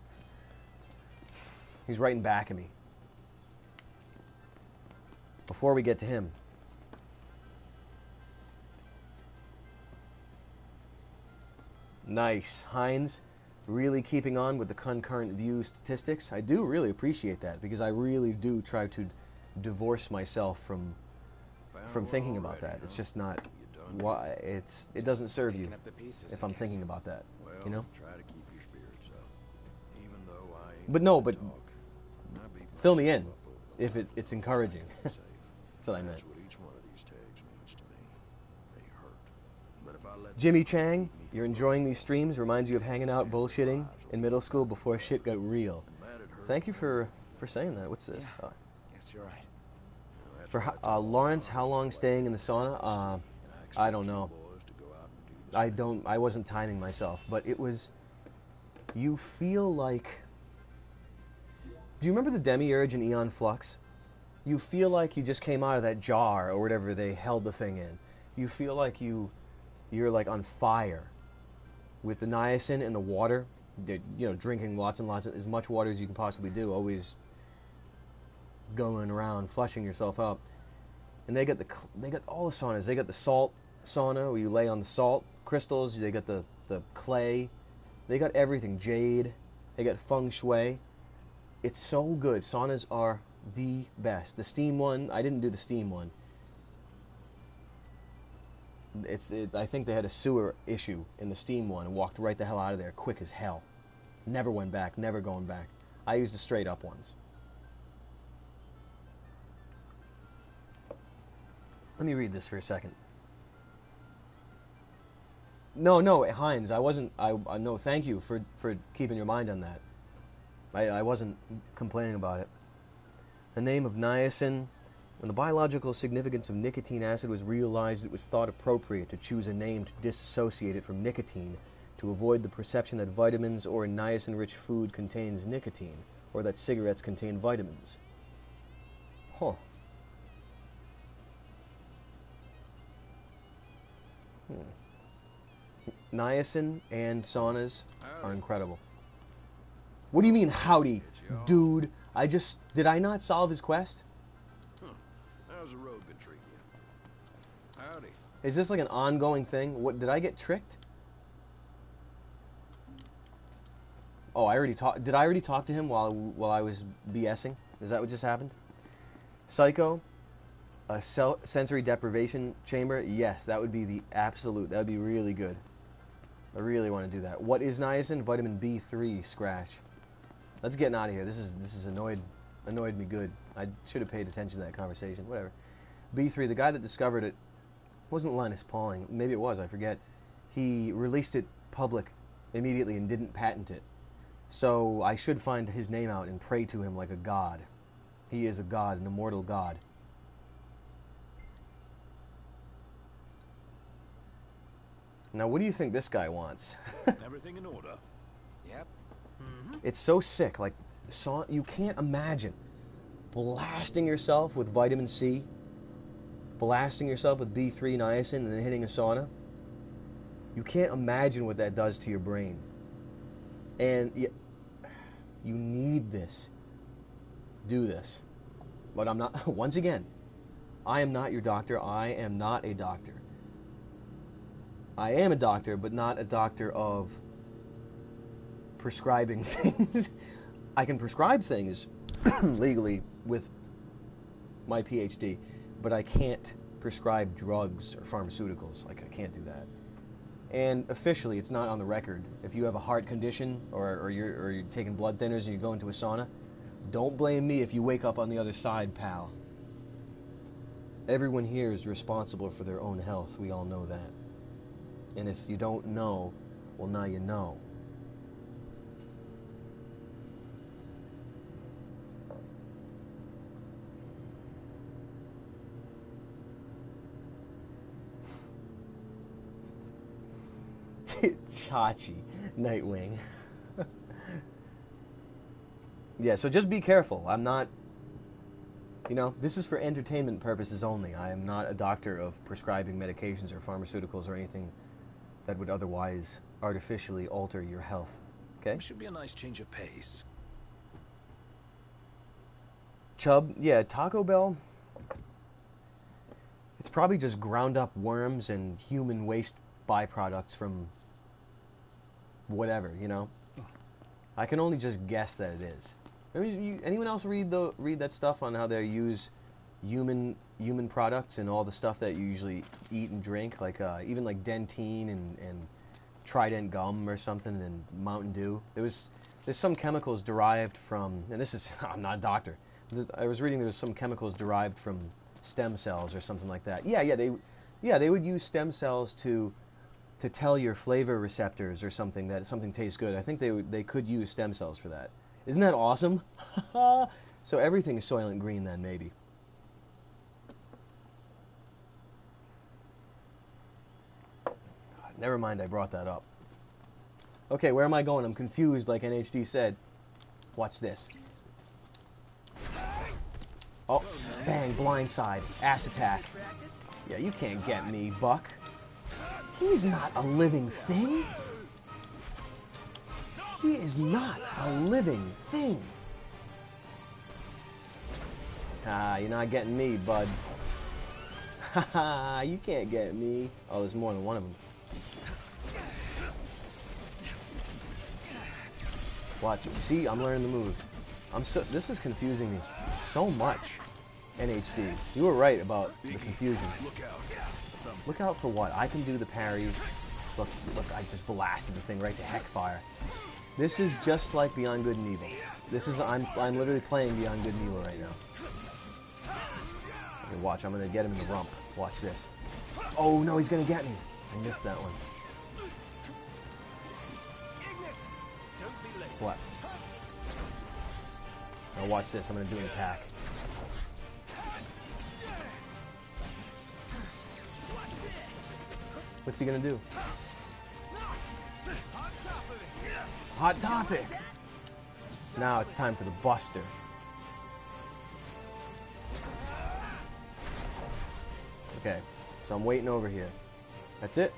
He's right in back of me. Before we get to him... Nice. Heinz, really keeping on with the concurrent view statistics. I do really appreciate that, because I really do try to divorce myself from thinking about that. It's just not... Why it doesn't serve you if I'm thinking about that, you know? Try to keep your spirits up. Even though I ain't But no, gonna but talk, I beat fill me myself in up over the if line it's to encouraging. keep That's safe. what I meant. That's what each one of these tags means to me. They hurt. But if I let Jimmy them Chang, keep me you're from enjoying these streams. Reminds you of hanging out bullshitting in middle school before shit got real. and that'd hurt Thank you more for saying that. What's this? Yeah. Yes, you're right. You know, that's For why I tell Lawrence, all how my long boys to staying go in the out sauna? and see, and I expect don't you know. boys to go out and do the same. I wasn't timing myself, but it was... You feel like... Do you remember the Demiurge in Aeon Flux? You feel like you just came out of that jar or whatever they held the thing in. You feel like you're like on fire with the niacin and the water. You know, drinking lots and lots of as much water as you can possibly do. Always going around flushing yourself up. And they got all the saunas. They got the salt sauna where you lay on the salt crystals. They got the clay. They got everything. Jade. They got feng shui. It's so good. Saunas are the best. The steam one, I didn't do the steam one. I think they had a sewer issue in the steam one and walked right the hell out of there quick as hell. Never went back. Never going back. I used the straight up ones. Let me read this for a second. No, Heinz, I wasn't. No, thank you for keeping your mind on that. I wasn't complaining about it. The name of niacin. When the biological significance of nicotine acid was realized, it was thought appropriate to choose a name to disassociate it from nicotine, to avoid the perception that vitamins or niacin-rich food contains nicotine, or that cigarettes contain vitamins. Huh. Niacin and saunas are incredible. What do you mean, howdy? Dude, did I not solve his quest? How's the road been treating you? Howdy. Is this like an ongoing thing? What, did I get tricked? Oh, did I already talk to him while I was BSing? Is that what just happened? Psycho, a sensory deprivation chamber. Yes, that would be the absolute. That would be really good. I really want to do that. What is niacin? Vitamin B3 scratch. Let's get out of here. This is annoyed me good. I should have paid attention to that conversation. Whatever. B3, the guy that discovered it wasn't Linus Pauling. Maybe it was. I forget. He released it public immediately and didn't patent it. So I should find his name out and pray to him like a god. He is a god, an immortal god. Now, what do you think this guy wants? Everything in order? Yep. It's so sick. Like, you can't imagine blasting yourself with vitamin C, blasting yourself with B3 niacin, and then hitting a sauna. You can't imagine what that does to your brain. And you need this. Do this. But I'm not, once again, I am not your doctor. I am not a doctor. I am a doctor, but not a doctor of prescribing things. I can prescribe things legally with my PhD, but I can't prescribe drugs or pharmaceuticals. Like, I can't do that. And officially, it's not on the record. If you have a heart condition or you're taking blood thinners and you go into a sauna, don't blame me if you wake up on the other side, pal. Everyone here is responsible for their own health. We all know that. And if you don't know, well, now you know. Chachi, Nightwing. Yeah, so just be careful. I'm not, this is for entertainment purposes only. I am not a doctor of prescribing medications or pharmaceuticals or anything that would otherwise artificially alter your health. Okay? Should be a nice change of pace. Chub, yeah, Taco Bell. It's probably just ground up worms and human waste byproducts from whatever, I can only just guess that it is. Anyone else read that stuff on how they use human products and all the stuff that you usually eat and drink, like even like Dentyne and Trident gum or something, and Mountain Dew. There's some chemicals derived from, and this is, I'm not a doctor. I was reading there's some chemicals derived from stem cells or something like that. They would use stem cells to tell your flavor receptors or something that something tastes good. I think they could use stem cells for that. Isn't that awesome? So everything is Soylent Green then, maybe. Never mind, I brought that up. Okay, where am I going? I'm confused, like NHD said. Watch this. Oh, bang, blindside, ass attack. Yeah, you can't get me, Buck. He's not a living thing. He is not a living thing. Ah, you're not getting me, bud. Haha, you can't get me. Oh, there's more than one of them. Watch it. See, I'm learning the moves. This is confusing me so much. NHD, you were right about the confusion. Look out for what? I can do the parries. Look, I just blasted the thing right to heck fire. This is just like Beyond Good and Evil. I'm literally playing Beyond Good and Evil right now. Okay, watch, I'm gonna get him in the rump. Watch this. Oh no, he's gonna get me. I missed that one. What? Now watch this, I'm gonna do an attack. What's he gonna do? Hot topic! Now it's time for the Buster. Okay, so I'm waiting over here. That's it?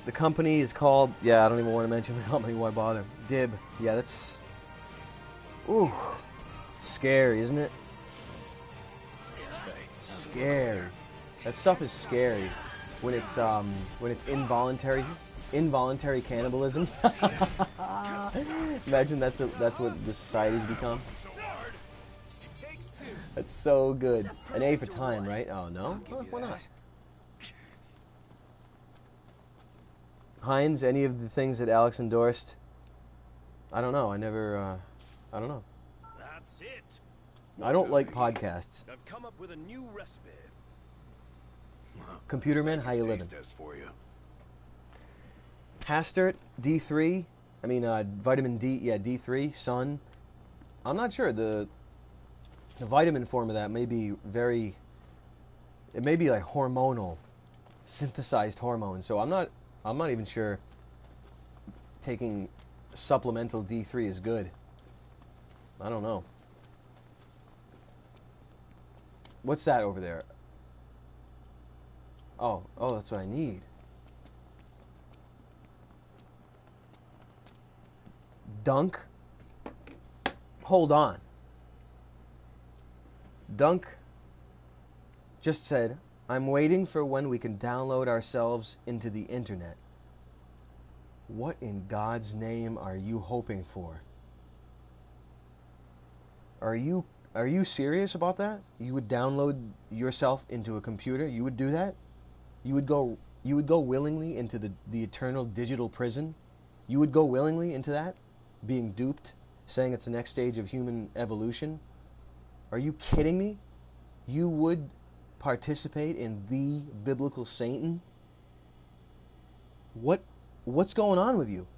The company is called, yeah, I don't even want to mention the company, why bother? Dib. Yeah, that's, ooh, scary, isn't it? Scary. That stuff is scary when it's involuntary cannibalism. Imagine that's what the society's become. That's so good. An A for time, right? Oh no? Oh, why not? Heinz, any of the things that Alex endorsed? I don't know. I don't know. That's it. I don't like podcasts. I've come up with a new recipe. Computerman, how you living? Test for you. Hastert, D3. I mean, vitamin D. Yeah, D3. Sun. I'm not sure. The vitamin form of that may be very. It may be like hormonal, synthesized hormones. So I'm not even sure taking supplemental D3 is good. I don't know. What's that over there? Oh, that's what I need. Dunk. Hold on. Dunk just said, I'm waiting for when we can download ourselves into the internet. What in God's name are you hoping for? Are you serious about that? You would download yourself into a computer? You would do that? You would go willingly into the eternal digital prison? You would go willingly into that? Being duped? Saying it's the next stage of human evolution? Are you kidding me? You would participate in the biblical Satan? What's going on with you?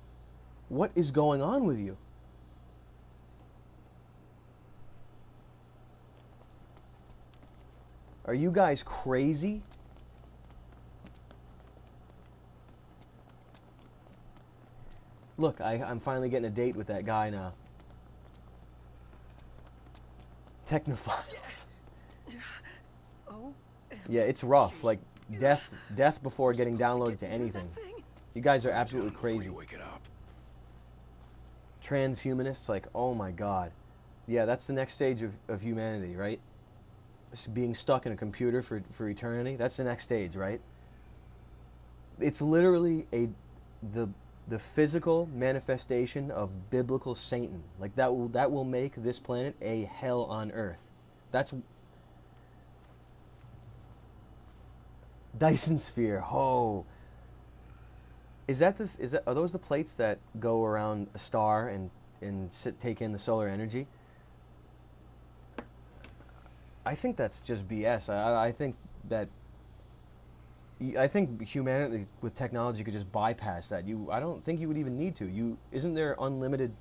What is going on with you? Are you guys crazy? Look, I'm finally getting a date with that guy now. Technophiles. Oh. Yeah, it's rough. Like death before getting downloaded to anything. You guys are absolutely crazy. Transhumanists, like, oh my God. Yeah, that's the next stage of humanity, right? Just being stuck in a computer for eternity. That's the next stage, right? It's literally the physical manifestation of biblical Satan. Like that will make this planet a hell on earth. That's Dyson sphere. Oh. Are those the plates that go around a star and take in the solar energy? I think that's just BS. I think humanity with technology could just bypass that. I don't think you would even need to. Isn't there unlimited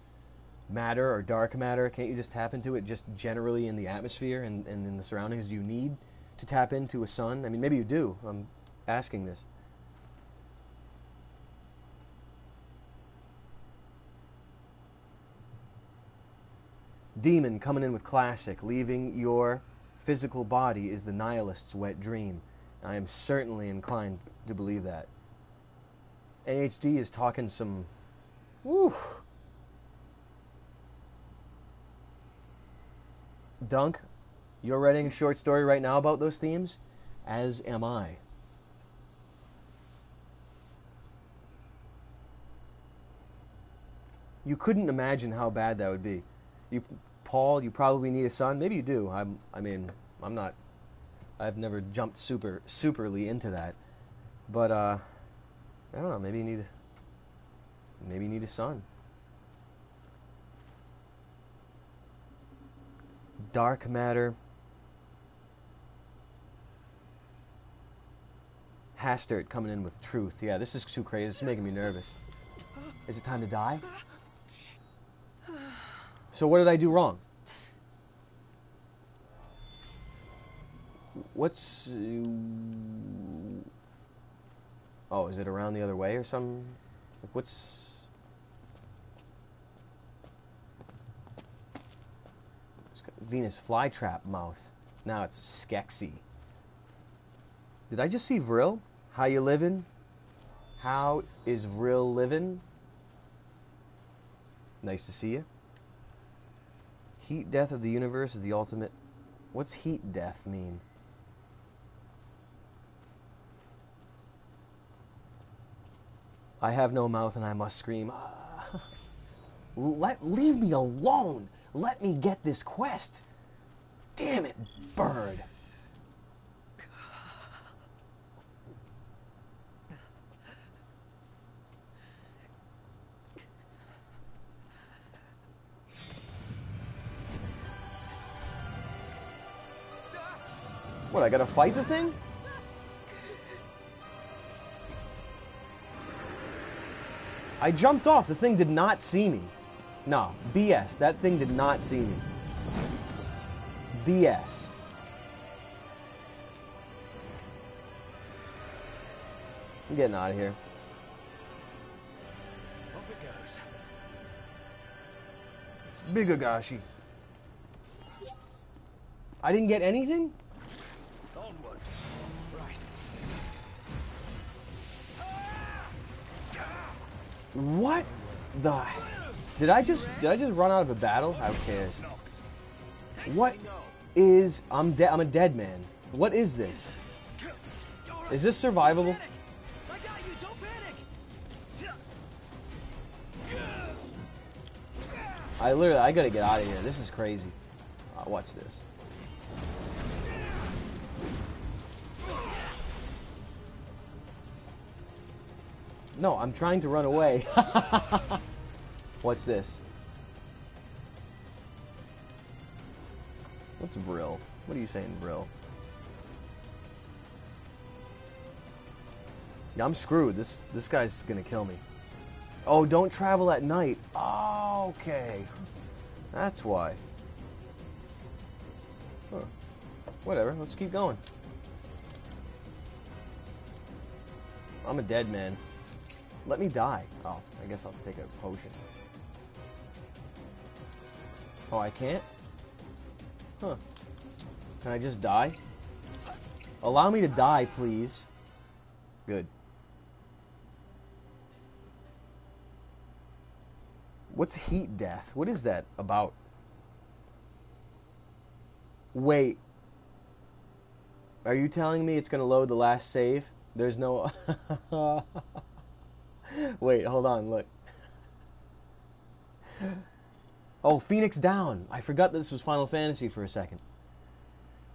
matter or dark matter? Can't you just tap into it just generally in the atmosphere and in the surroundings? Do you need to tap into a sun? I mean, maybe you do. I'm asking this. Demon coming in with classic. Leaving your physical body is the nihilist's wet dream. I am certainly inclined to believe that. AHD is talking some... Woo! Dunk, you're writing a short story right now about those themes? As am I. You couldn't imagine how bad that would be. Paul, you probably need a son. Maybe you do. I've never jumped superly into that. But I don't know, maybe you need a son. Dark matter. Hastert coming in with truth. Yeah, this is too crazy. This is making me nervous. Is it time to die? So what did I do wrong? What's... oh, is it around the other way or something? Like what's... Venus flytrap mouth. Now it's Skexy. Did I just see Vril? How you living? How is Vril living? Nice to see you. Heat death of the universe is the ultimate. What's heat death mean? I have no mouth and I must scream. Leave me alone. Let me get this quest. Damn it, bird. What, I gotta fight the thing? I jumped off. The thing did not see me. No, BS. That thing did not see me. BS. I'm getting out of here. Off it goes. Bigagashi. I didn't get anything? Onward. What the? Did I just run out of a battle? Who cares? What is? I'm dead. I'm a dead man. What is this? Is this survivable? I got you. Don't panic. I gotta get out of here. This is crazy. Watch this. No, I'm trying to run away. Watch this. What's Vril? What are you saying, Vril? Yeah, I'm screwed. This guy's gonna kill me. Oh, don't travel at night. Oh, okay. That's why. Huh. Whatever, let's keep going. I'm a dead man. Let me die. Oh, I guess I'll take a potion. Oh, I can't? Huh. Can I just die? Allow me to die, please. Good. What's heat death? What is that about? Wait. Are you telling me it's going to load the last save? There's no... Wait, hold on, look. Oh, Phoenix down. I forgot this was Final Fantasy for a second.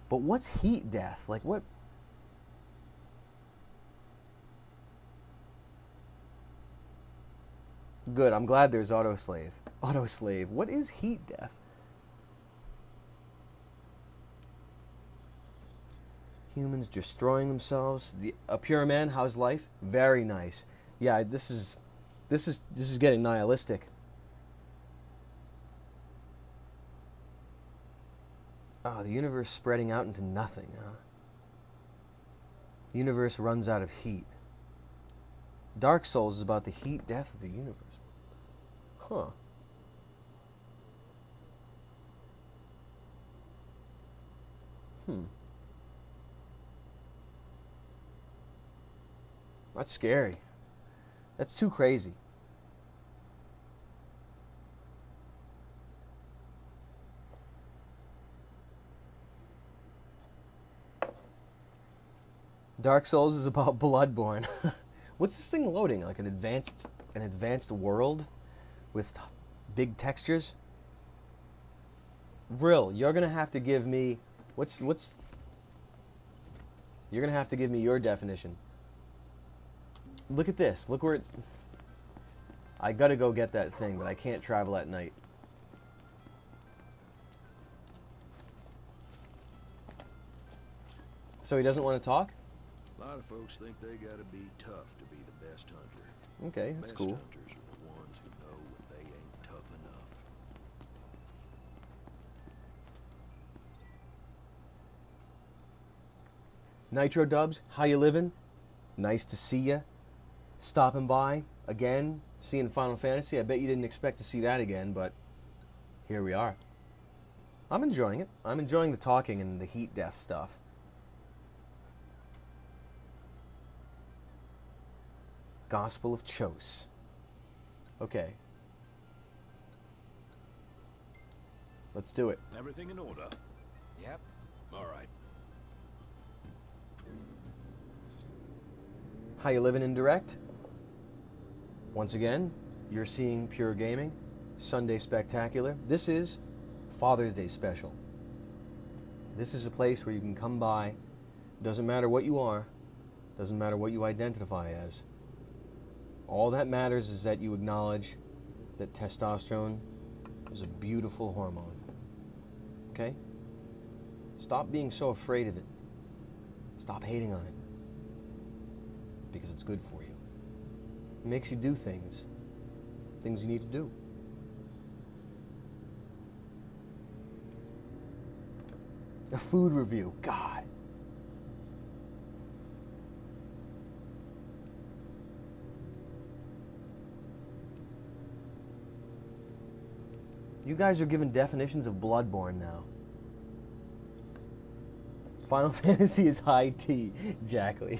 But what's heat death? Like, what? Good, I'm glad there's autoslave. Autoslave. What is heat death? Humans destroying themselves. A pure man, how's life? Very nice. Yeah, this is getting nihilistic. Oh, the universe spreading out into nothing, huh? The universe runs out of heat. Dark Souls is about the heat death of the universe. Huh. That's scary. That's too crazy. Dark Souls is about Bloodborne. What's this thing loading? Like an advanced world with big textures? Vril, you're gonna have to give me you're gonna have to give me your definition. Look at this. Look where it's... I gotta go get that thing, but I can't travel at night. So he doesn't want to talk? A lot of folks think they gotta be tough to be the best hunter. Okay, that's cool. Best hunters are the ones who know when they ain't tough enough. Nitro Dubs, how you living? Nice to see ya. Stopping by again, seeing Final Fantasy. I bet you didn't expect to see that again, but here we are. I'm enjoying it. I'm enjoying the talking and the heat death stuff. Gospel of Chose. Okay. Let's do it. Everything in order? Yep. All right. How you living in direct? Once again, you're seeing Pure Gaming, Sunday Spectacular. This is Father's Day Special. This is a place where you can come by. Doesn't matter what you are. Doesn't matter what you identify as. All that matters is that you acknowledge that testosterone is a beautiful hormone. Okay? Stop being so afraid of it. Stop hating on it. Because it's good for you. It makes you do things. Things you need to do. A food review. God. You guys are given definitions of Bloodborne now. Final Fantasy is high tea, Jackley.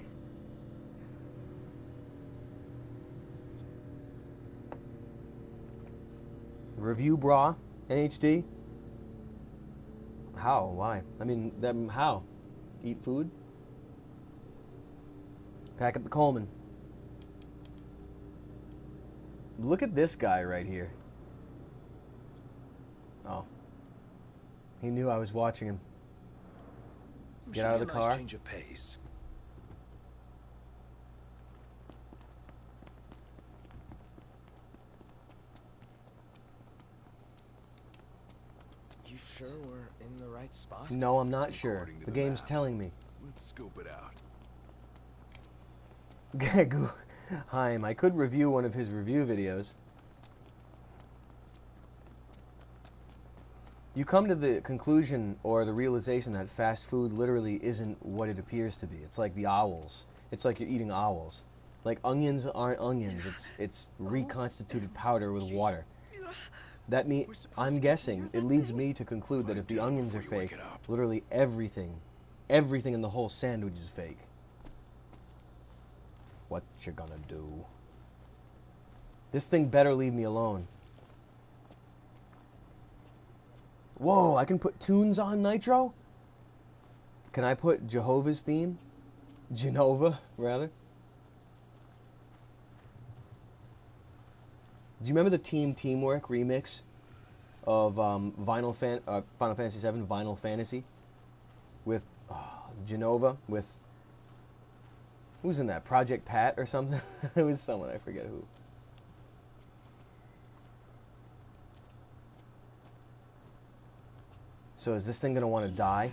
Review bra, NHD. How? Why? I mean, how? Eat food? Pack up the Coleman. Look at this guy right here. Oh. He knew I was watching him. Get out of the car. Nice change of pace. You sure we're in the right spot? No, I'm not sure. According to The the game's map. telling me. Let's scope it out. Haim, I could review one of his review videos. You come to the conclusion or the realization that fast food literally isn't what it appears to be. It's like the owls. It's like you're eating owls. Like onions aren't onions. It's reconstituted powder with water. That I'm guessing it leads me to conclude that if the onions are fake, literally everything in the whole sandwich is fake. What you gonna do? This thing better leave me alone. Whoa, I can put tunes on Nitro? Can I put Jehovah's theme? Genova, rather? Do you remember the Teamwork remix of Final Fantasy VII Vinyl Fantasy? With Genova, with... Who's in that? Project Pat or something? It was someone, I forget who. So is this thing gonna want to die?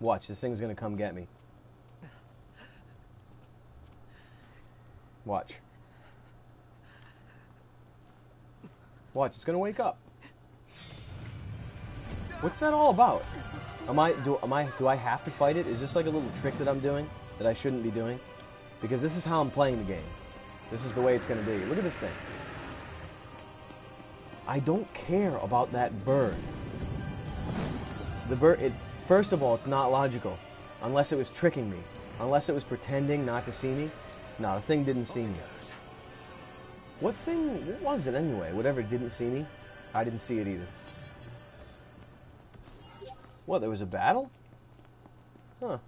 Watch, this thing's gonna come get me. Watch. Watch, it's gonna wake up. What's that all about? Do I have to fight it? Is this like a little trick that I'm doing that I shouldn't be doing? Because this is how I'm playing the game. This is the way it's gonna be. Look at this thing. I don't care about that bird. The bird, first of all, it's not logical. Unless it was tricking me. Unless it was pretending not to see me. No, the thing didn't see me. What was it anyway? Whatever didn't see me, I didn't see it either. What, there was a battle? Huh.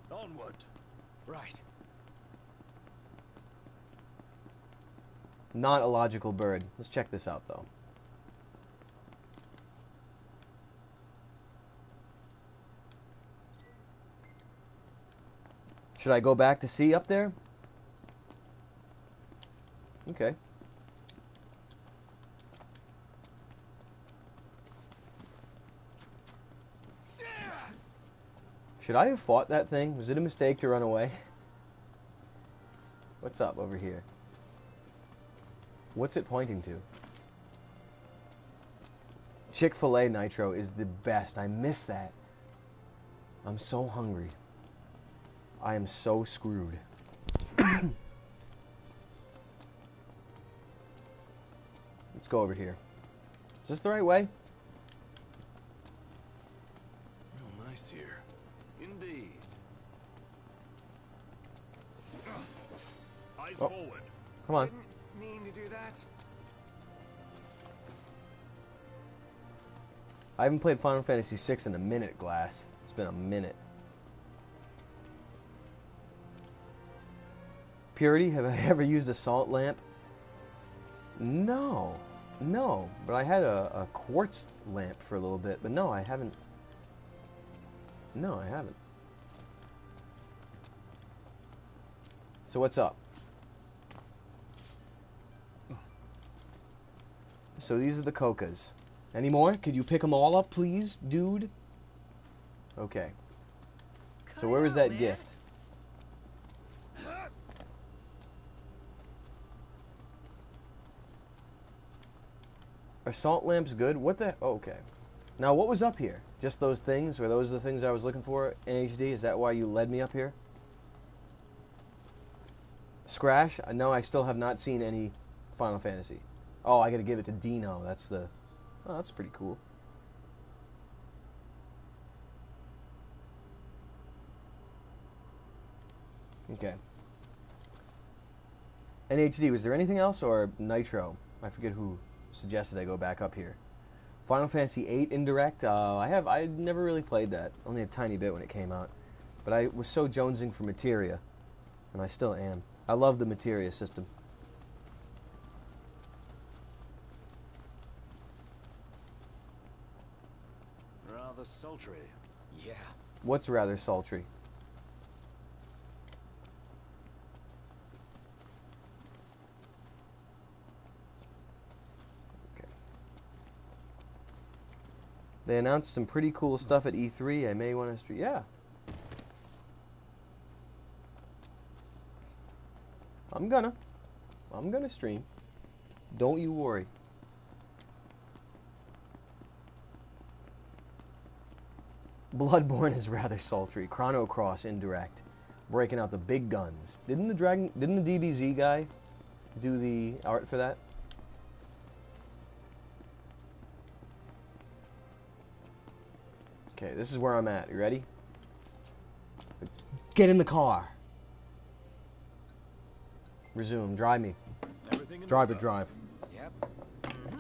Onward. Right. Not a logical bird. Let's check this out, though. Should I go back to C up there? Okay. Should I have fought that thing? Was it a mistake to run away? What's up over here? What's it pointing to? Chick-fil-A Nitro is the best. I miss that. I'm so hungry. I am so screwed. Let's go over here. Is this the right way? Real nice here. Indeed. Eyes Oh. forward. Come on. Didn't mean to do that. I haven't played Final Fantasy VI in a minute, Glass. It's been a minute. Purity, have I ever used a salt lamp? No. No. But I had a quartz lamp for a little bit. But no, I haven't. No, I haven't. So what's up? So these are the cocas. Any more? Could you pick them all up, please, dude? Okay. So where was that gift? Are salt lamps good? What the? Oh, okay. Now, what was up here? Just those things? Were those the things I was looking for in HD? Is that why you led me up here? Scratch? No, I still have not seen any Final Fantasy. Oh, I gotta give it to Dino. That's the... Oh, that's pretty cool. Okay. NHD, was there anything else, or Nitro? I forget who suggested I go back up here. Final Fantasy VIII Indirect. I never really played that. Only a tiny bit when it came out. But I was so jonesing for Materia, and I still am. I love the Materia system. Rather sultry. Yeah. What's rather sultry? Okay. They announced some pretty cool stuff at E3. I may want to stream. Yeah. I'm gonna stream. Don't you worry. Bloodborne is rather sultry. Chrono Cross Indirect. Breaking out the big guns. Didn't the DBZ guy do the art for that? Okay, this is where I'm at. You ready? Get in the car. Resume. Drive me. Everything in Drive order. or drive. Yep.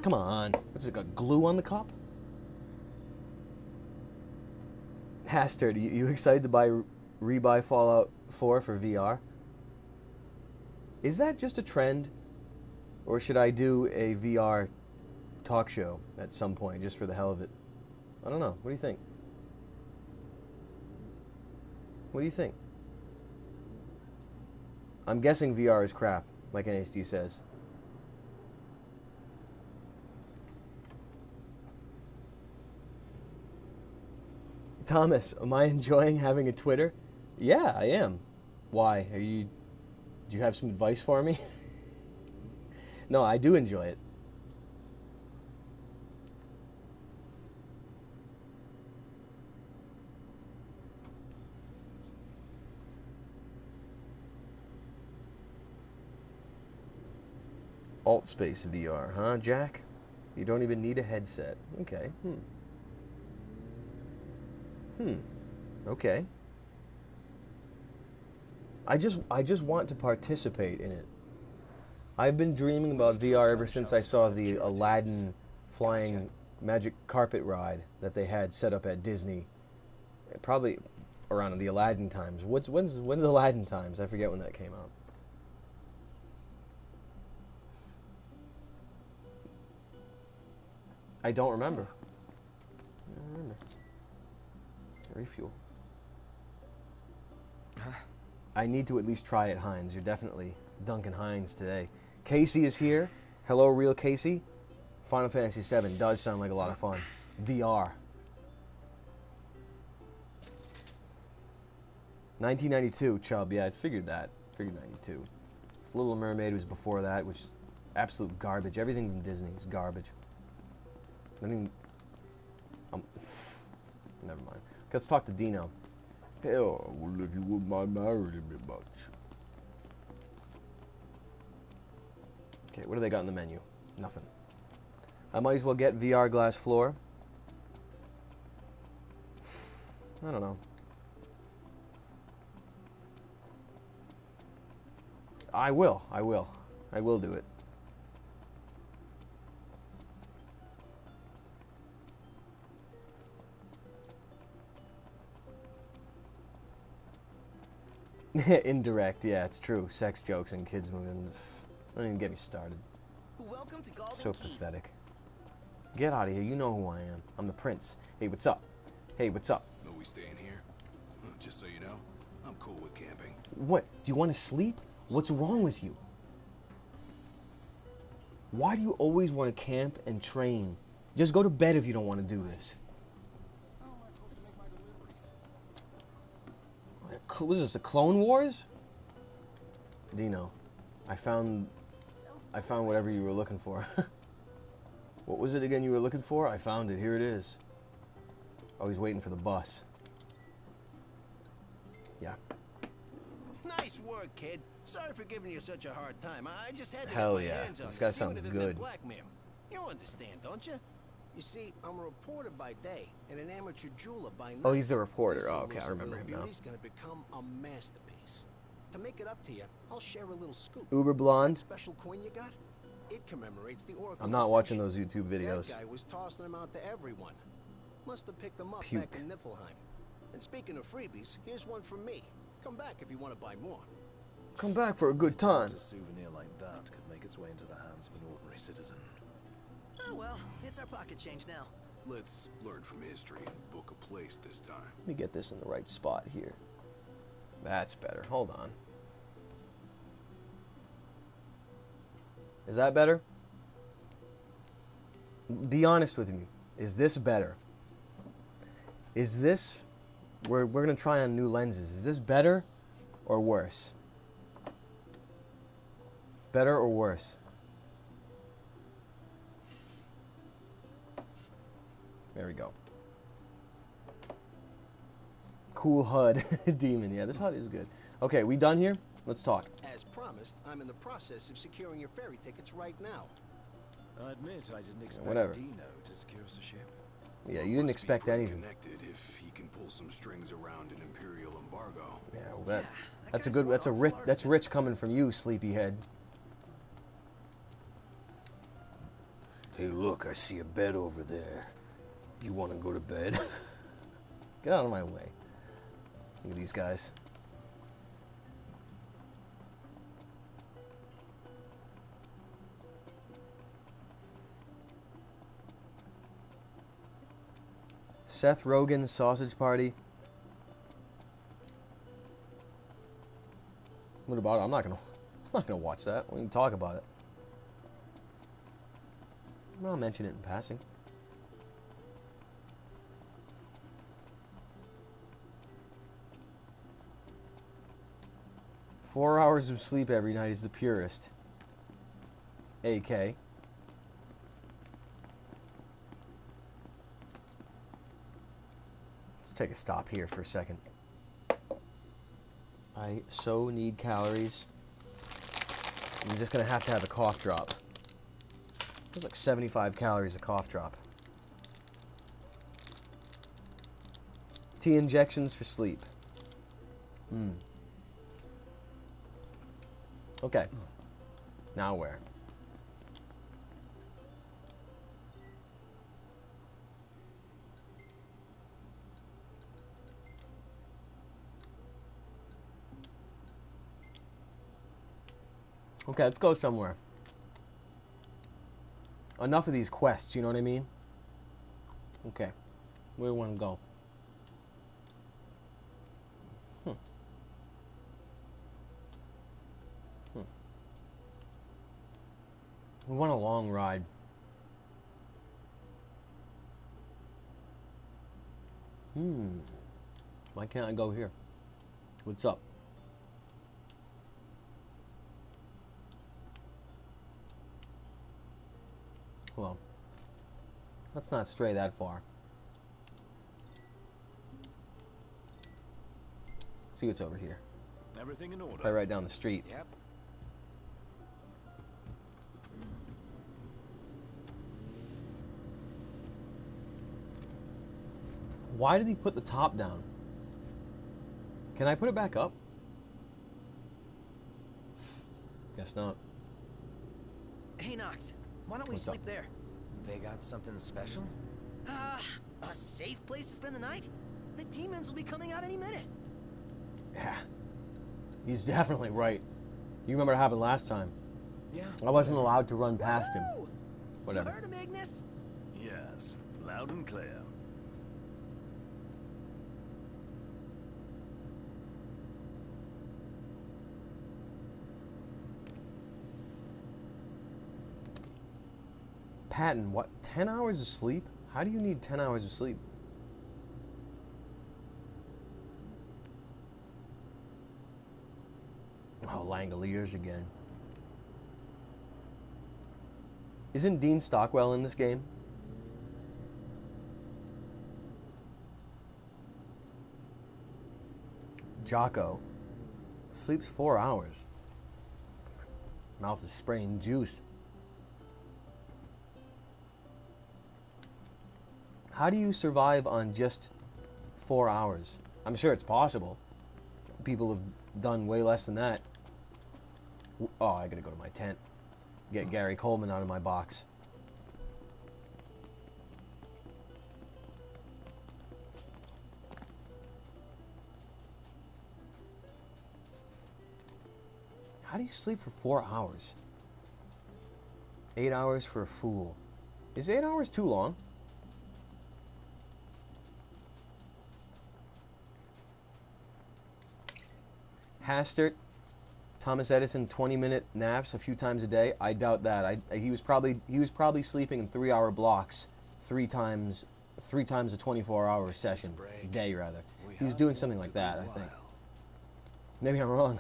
Come on. What's it got? Glue on the cup? Hastard, you excited to rebuy Fallout 4 for VR? Is that just a trend? Or should I do a VR talk show at some point, just for the hell of it? I don't know. What do you think? What do you think? I'm guessing VR is crap, like NHD says. Thomas, am I enjoying having a Twitter? Yeah, I am. Why? Do you have some advice for me? No, I do enjoy it. Alt Space VR, huh, Jack? You don't even need a headset. Okay. Okay. I just want to participate in it. I've been dreaming about VR ever since I saw the Aladdin flying magic carpet ride that they had set up at Disney. Probably around the Aladdin times. When's Aladdin times? I forget when that came out. I don't remember. Refuel. I need to at least try it, Hines. You're definitely Duncan Hines today. Casey is here. Hello, real Casey. Final Fantasy VII does sound like a lot of fun. VR. 1992, Chubb. Yeah, I figured that. Figured 92. Little Mermaid was before that, which is absolute garbage. Everything from Disney is garbage. I mean, never mind. Let's talk to Dino. Hell, well, if you wouldn't mind marrying me much. Okay, what do they got in the menu? Nothing. I might as well get VR glass floor. I don't know. I will do it. Indirect, yeah, it's true. Sex jokes and kids moving. Don't even get me started. Welcome to Golden So Key. pathetic. Get out of here. You know who I am. I'm the prince. Hey, what's up? Hey, what's up? No, we staying here. Just so you know, I'm cool with camping. What? Do you want to sleep? What's wrong with you? Why do you always want to camp and train? Just go to bed if you don't want to do this. How am I supposed to make my deliveries? Was this the Clone Wars? Dino, I found whatever you were looking for. What was it again you were looking for? I found it. Here it is. Oh, he's waiting for the bus. Yeah. Nice work, kid. Sorry for giving you such a hard time. I just had to Hell get my yeah. hands on This you. guy See sounds what it meant good. blackmail. You understand, don't you? You see, I'm a reporter by day and an amateur jeweler by night. Oh, he's the reporter. This Oh, okay, I elusive remember little him now. beauty's gonna become a masterpiece. To make it up to you, I'll share a little scoop. Uber That blonde. special coin you got? It commemorates the Oracle's I'm not watching ascension. those YouTube videos. That guy was tossing them out to everyone. Must have picked them up Puke. back in Niflheim. And speaking of freebies, here's one from me. Come back if you want to buy more. Come back for a good time. A souvenir like that could make its way into the hands of an ordinary citizen. Oh well, it's our pocket change now. Let's learn from history and book a place this time. Let me get this in the right spot here. That's better. Hold on. Is that better? Be honest with me. Is this better? Is this... We're going to try on new lenses. Is this better or worse? Better or worse? There we go. Cool HUD. Demon. Yeah, this HUD is good. Okay, we done here? Let's talk. As promised, I'm in the process of securing your ferry tickets right now. I admit I didn't expect whatever. Dino to secure us a ship. Yeah, you didn't Must be expect pretty anything. Connected if he can pull some strings around an imperial embargo. Yeah, well, Yeah, that's a guy's good. That's a one rich. awful That's artisan. rich coming from you, sleepyhead. Hey, look! I see a bed over there. You want to go to bed? Get out of my way! Look at these guys. Seth Rogen's Sausage Party. What about it? I'm not gonna watch that. We can talk about it. I'll mention it in passing. "4 hours of sleep every night is the purest." AK. Let's take a stop here for a second. I so need calories. I'm just gonna have to have a cough drop. There's like 75 calories a cough drop. Tea injections for sleep. Okay. Now where? Okay, let's go somewhere. Enough of these quests, you know what I mean? Okay. Where do we want to go? We want a long ride. Why can't I go here? What's up? Well, let's not stray that far. See what's over here. Everything in order. Probably right down the street. Yep. Why did he put the top down? Can I put it back up? guess not. Hey, Knox, why don't we What's sleep up? there? They got something special? A safe place to spend the night? The demons will be coming out any minute. Yeah. He's definitely right. You remember what happened last time. Yeah. I wasn't allowed to run past him. Woohoo! Whatever. You heard him, Ignis? Yes, loud and clear. Patton, what? 10 hours of sleep? How do you need 10 hours of sleep? Oh, Langoliers again. Isn't Dean Stockwell in this game? Jocko. Sleeps 4 hours. Mouth is spraying juice. How do you survive on just 4 hours? I'm sure it's possible. People have done way less than that. Oh, I gotta go to my tent. Get Gary Coleman out of my box. How do you sleep for 4 hours? 8 hours for a fool. Is 8 hours too long? Hastert, Thomas Edison, 20-minute naps a few times a day. I doubt that. He was probably sleeping in 3-hour blocks, three times a 24-hour session, day rather. He was doing something like that, I think. Maybe I'm wrong.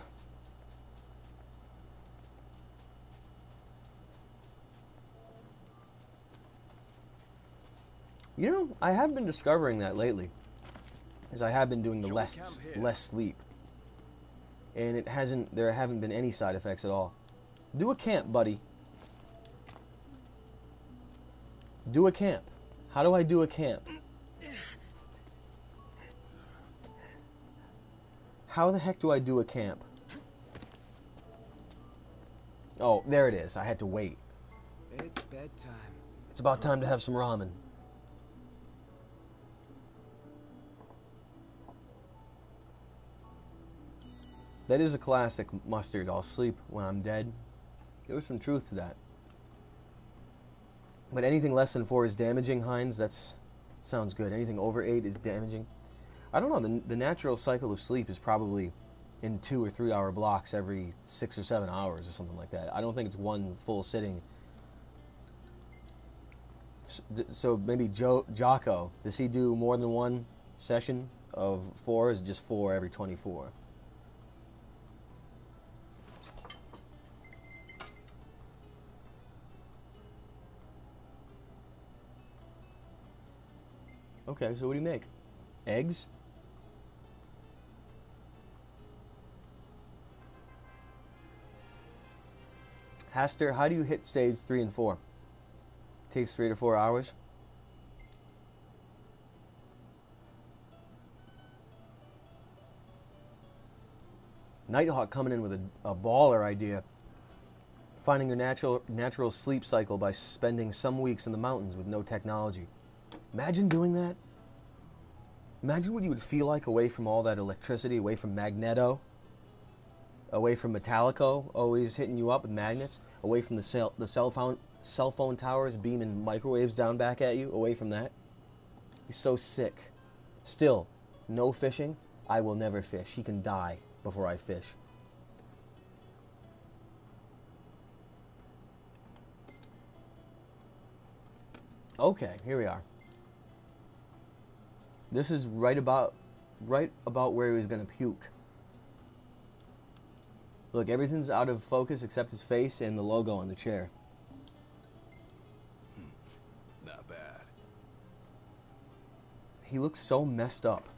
You know, I have been discovering that lately, as I have been doing the less sleep. And there haven't been any side effects at all. Do a camp, buddy. Do a camp. How do I do a camp? How the heck do I do a camp? Oh, there it is. I had to wait. It's bedtime. It's about time to have some ramen. That is a classic mustard. I'll sleep when I'm dead. There was some truth to that. But anything less than 4 is damaging, Heinz. Sounds good. Anything over 8 is damaging. I don't know. The natural cycle of sleep is probably in 2 or 3 hour blocks every 6 or 7 hours or something like that. I don't think it's one full sitting. So maybe Jocko, does he do more than one session of 4, or is it just 4 every 24? Okay, so what do you make? Eggs? Haster, how do you hit stage 3 and 4? Takes 3 to 4 hours. Nighthawk coming in with a baller idea. Finding your natural sleep cycle by spending some weeks in the mountains with no technology. Imagine doing that. Imagine what you would feel like away from all that electricity, away from Magneto, away from Metallico, always hitting you up with magnets, away from the cell phone towers beaming microwaves down back at you, away from that. He's so sick. Still, no fishing. I will never fish. He can die before I fish. Okay, here we are. This is right about where he was gonna puke. Look, everything's out of focus except his face and the logo on the chair. Not bad. He looks so messed up.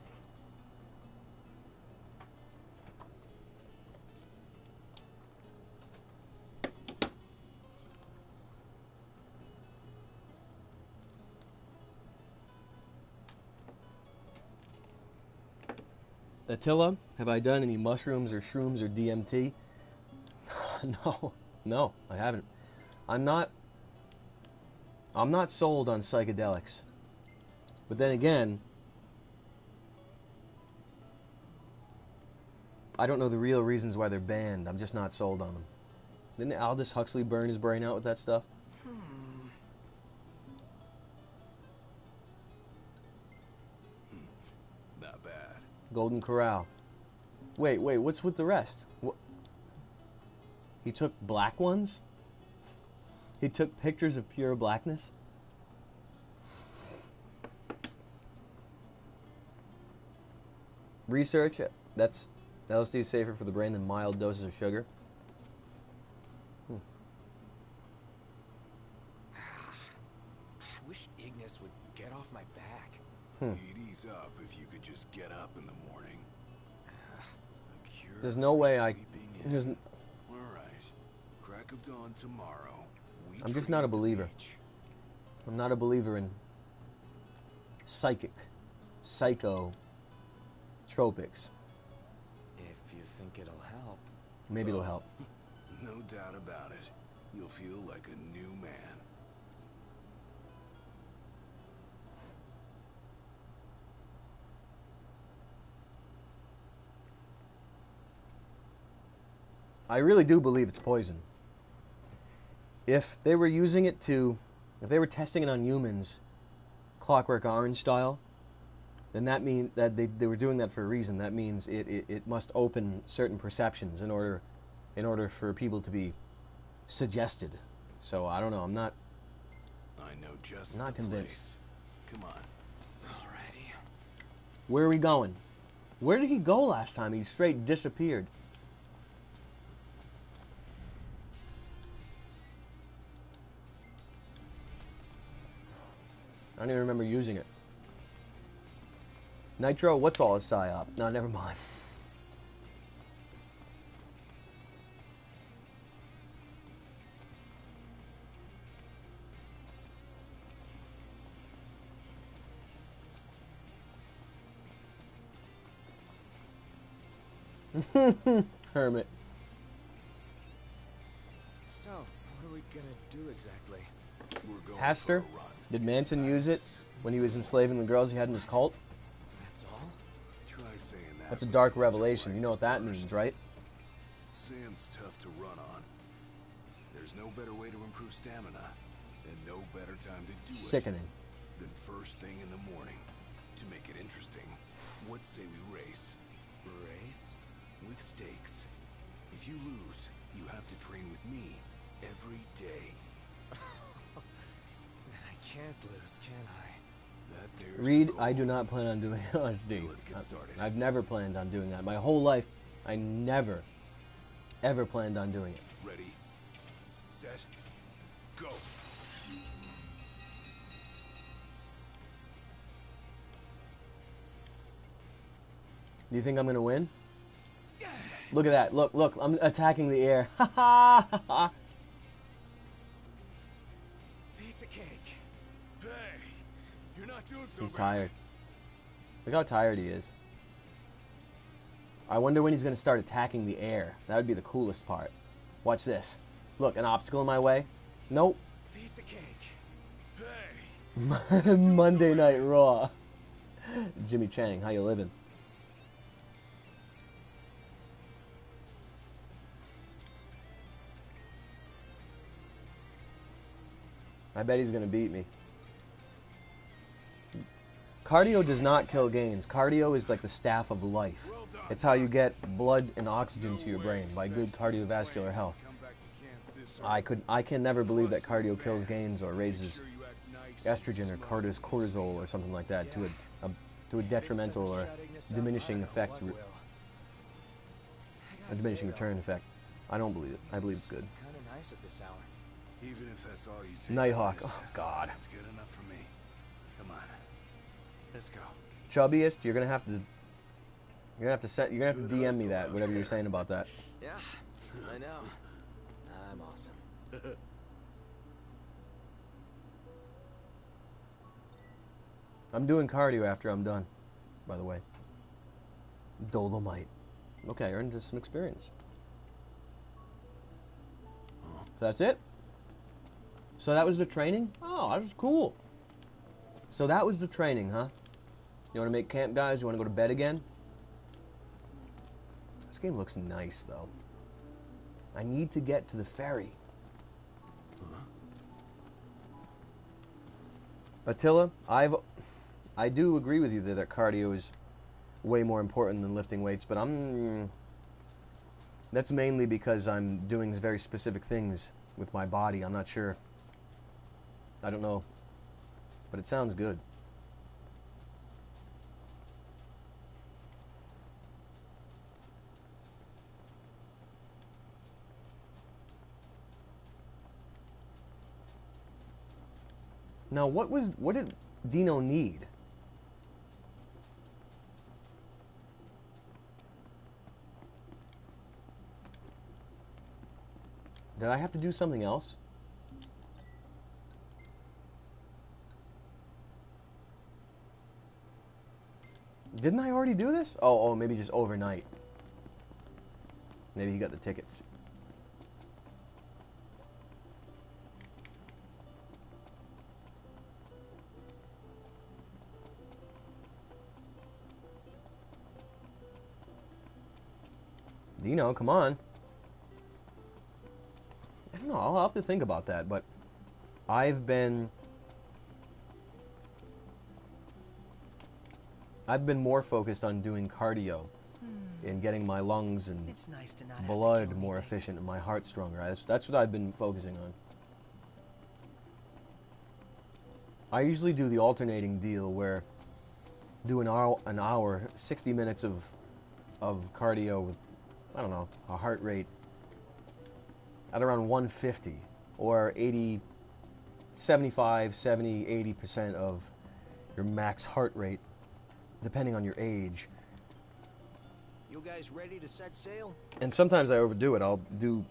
Attila, have I done any mushrooms or shrooms or DMT? No, no, I haven't. I'm not sold on psychedelics. But then again, I don't know the real reasons why they're banned. I'm just not sold on them. Didn't Aldous Huxley burn his brain out with that stuff? Not bad. Golden Corral. Wait, what's with the rest? What? He took black ones? He took pictures of pure blackness? Research, that's LSD is safer for the brain than mild doses of sugar. I wish Ignis would get off my back. You'd ease up if you could just get up in the morning. A cure There's no for way I... sleeping in. There's, All right. Crack of dawn tomorrow. We I'm just treat not a at the believer. beach. I'm not a believer in psychotropics. If you think it'll help. Maybe it'll help. No doubt about it. You'll feel like a new man. I really do believe it's poison. If they were using it to... If they were testing it on humans, Clockwork Orange style, then that means that they were doing that for a reason. That means it must open certain perceptions in order for people to be suggested. So I don't know. I'm not just not the convinced. place. Come on. Alrighty. Where are we going? Where did he go last time? He straight disappeared. I don't even remember using it. Nitro, what's all this psyop? No, never mind. Hermit. So, what are we gonna do exactly? We're going Haster? for a run. Did Manson use it when he was enslaving the girls he had in his cult? That's all? Try saying that. That's a with dark the revelation. You know what that first. means, right? Sand's tough to run on. There's no better way to improve stamina, and no better time to do Sickening. it than first thing in the morning. To make it interesting, what say we race? Race? With stakes. If you lose, you have to train with me every day. I can't lose, can I? That there's Reed, the goal. I do not plan on doing LSD. Let's get started. I've never planned on doing that. My whole life, I never, ever planned on doing it. Ready, set, go. Do you think I'm gonna win? Look at that. Look, I'm attacking the air. Ha ha ha ha. Piece of cake. Hey, you're not doing so He's bad. tired. Look how tired he is. I wonder when he's gonna start attacking the air. That would be the coolest part. Watch this. Look, an obstacle in my way. Nope. Piece of cake. Hey, Monday Night Raw. Jimmy Chang, how you living? I bet he's gonna beat me. Cardio does not kill gains. Cardio is like the staff of life. well done. It's how you get blood and oxygen to your brain by good cardiovascular health. Come back to camp this I can never believe that cardio kills gains or Make raises sure you act nice and estrogen or smart. cortisol or something like that to a detrimental or diminishing effect, a diminishing return effect. I don't believe it. I believe it's good. Kinda nice at this hour. Even if that's all you take. Nighthawk. from this, Oh God. That's good enough for me. Come on. Let's go. Chubbiest, you're gonna have to DM me that, whatever you're saying about that. Yeah, I know. I'm awesome. I'm doing cardio after I'm done, by the way. Dolomite. Okay, I earned some experience. So that's it? So that was the training? Oh, that was cool. So that was the training, huh? You want to make camp, guys? You want to go to bed again? This game looks nice, though. I need to get to the ferry. Attila, I do agree with you that cardio is way more important than lifting weights, but that's mainly because I'm doing very specific things with my body. I'm not sure. I don't know. But it sounds good. Now, what did Dino need? Did I have to do something else? Didn't I already do this? Oh, maybe just overnight. Maybe he got the tickets. Dino, come on. I don't know, I'll have to think about that, but I've been more focused on doing cardio and getting my lungs and It's nice to not have to blood kill more anything. efficient and my heart stronger. That's what I've been focusing on. I usually do the alternating deal where do an hour, 60 minutes of cardio with, I don't know, a heart rate at around 150 or 80, 75, 70, 80% of your max heart rate, depending on your age. You guys ready to set sail? And sometimes I overdo it. I'll do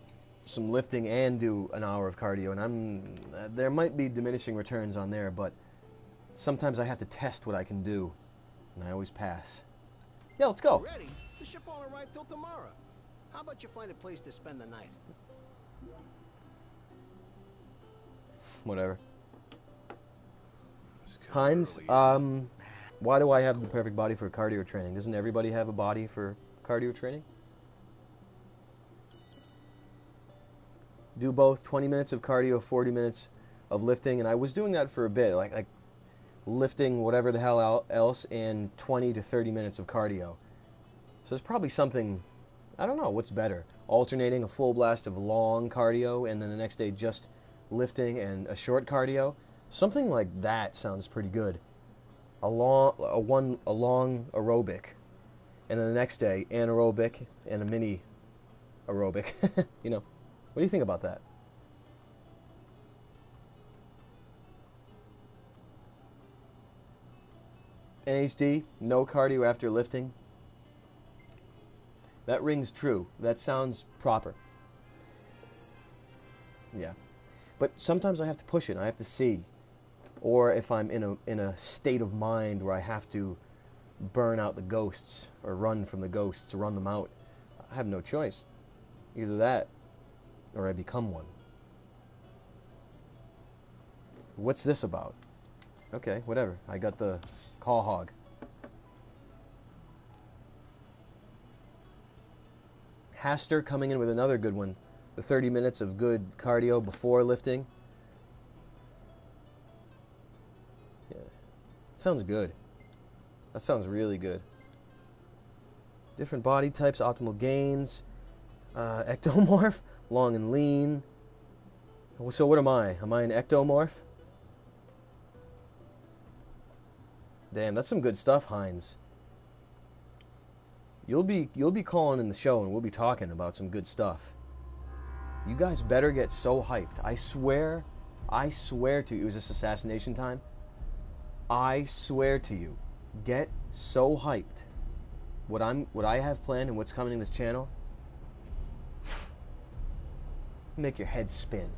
some lifting and do an hour of cardio, and there might be diminishing returns on there, but sometimes I have to test what I can do, and I always pass. Yeah, let's go. Ready? The ship won't arrive till tomorrow. How about you find a place to spend the night? Whatever. It's kinda Heinz, early, why do I have the perfect body for cardio training? Doesn't everybody have a body for cardio training? Do both 20 minutes of cardio, 40 minutes of lifting, and I was doing that for a bit, like lifting whatever the hell else and 20 to 30 minutes of cardio. So there's probably something, I don't know, what's better? Alternating a full blast of long cardio and then the next day just lifting and a short cardio? Something like that sounds pretty good. A long aerobic, and then the next day anaerobic and a mini aerobic. You know, what do you think about that? NHD, no cardio after lifting. That rings true. That sounds proper. Yeah. But sometimes I have to push it. I have to see. Or if I'm in a state of mind where I have to burn out the ghosts or run from the ghosts, run them out, I have no choice. Either that or I become one. What's this about? Okay, whatever. I got the call hog. Haster coming in with another good one. The 30 minutes of good cardio before lifting. Yeah. Sounds good. That sounds really good. Different body types, optimal gains. Ectomorph, long and lean. So what am I? Am I an ectomorph? Damn, that's some good stuff, Heinz. You'll be calling in the show and we'll be talking about some good stuff. You guys better get so hyped. I swear to you, it was this assassination time. I swear to you, get so hyped. What I have planned and what's coming in this channel, make your head spin.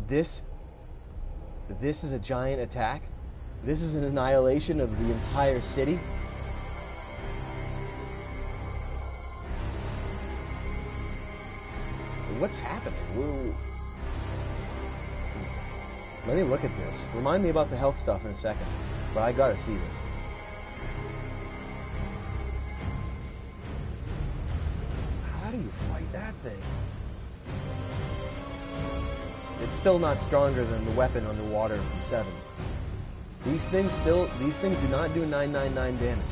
This is a giant attack. This is an annihilation of the entire city. What's happening? Whoa. Let me look at this. Remind me about the health stuff in a second. But I gotta see this. How do you fight that thing? It's still not stronger than the weapon underwater from 7. These things do not do 999 damage.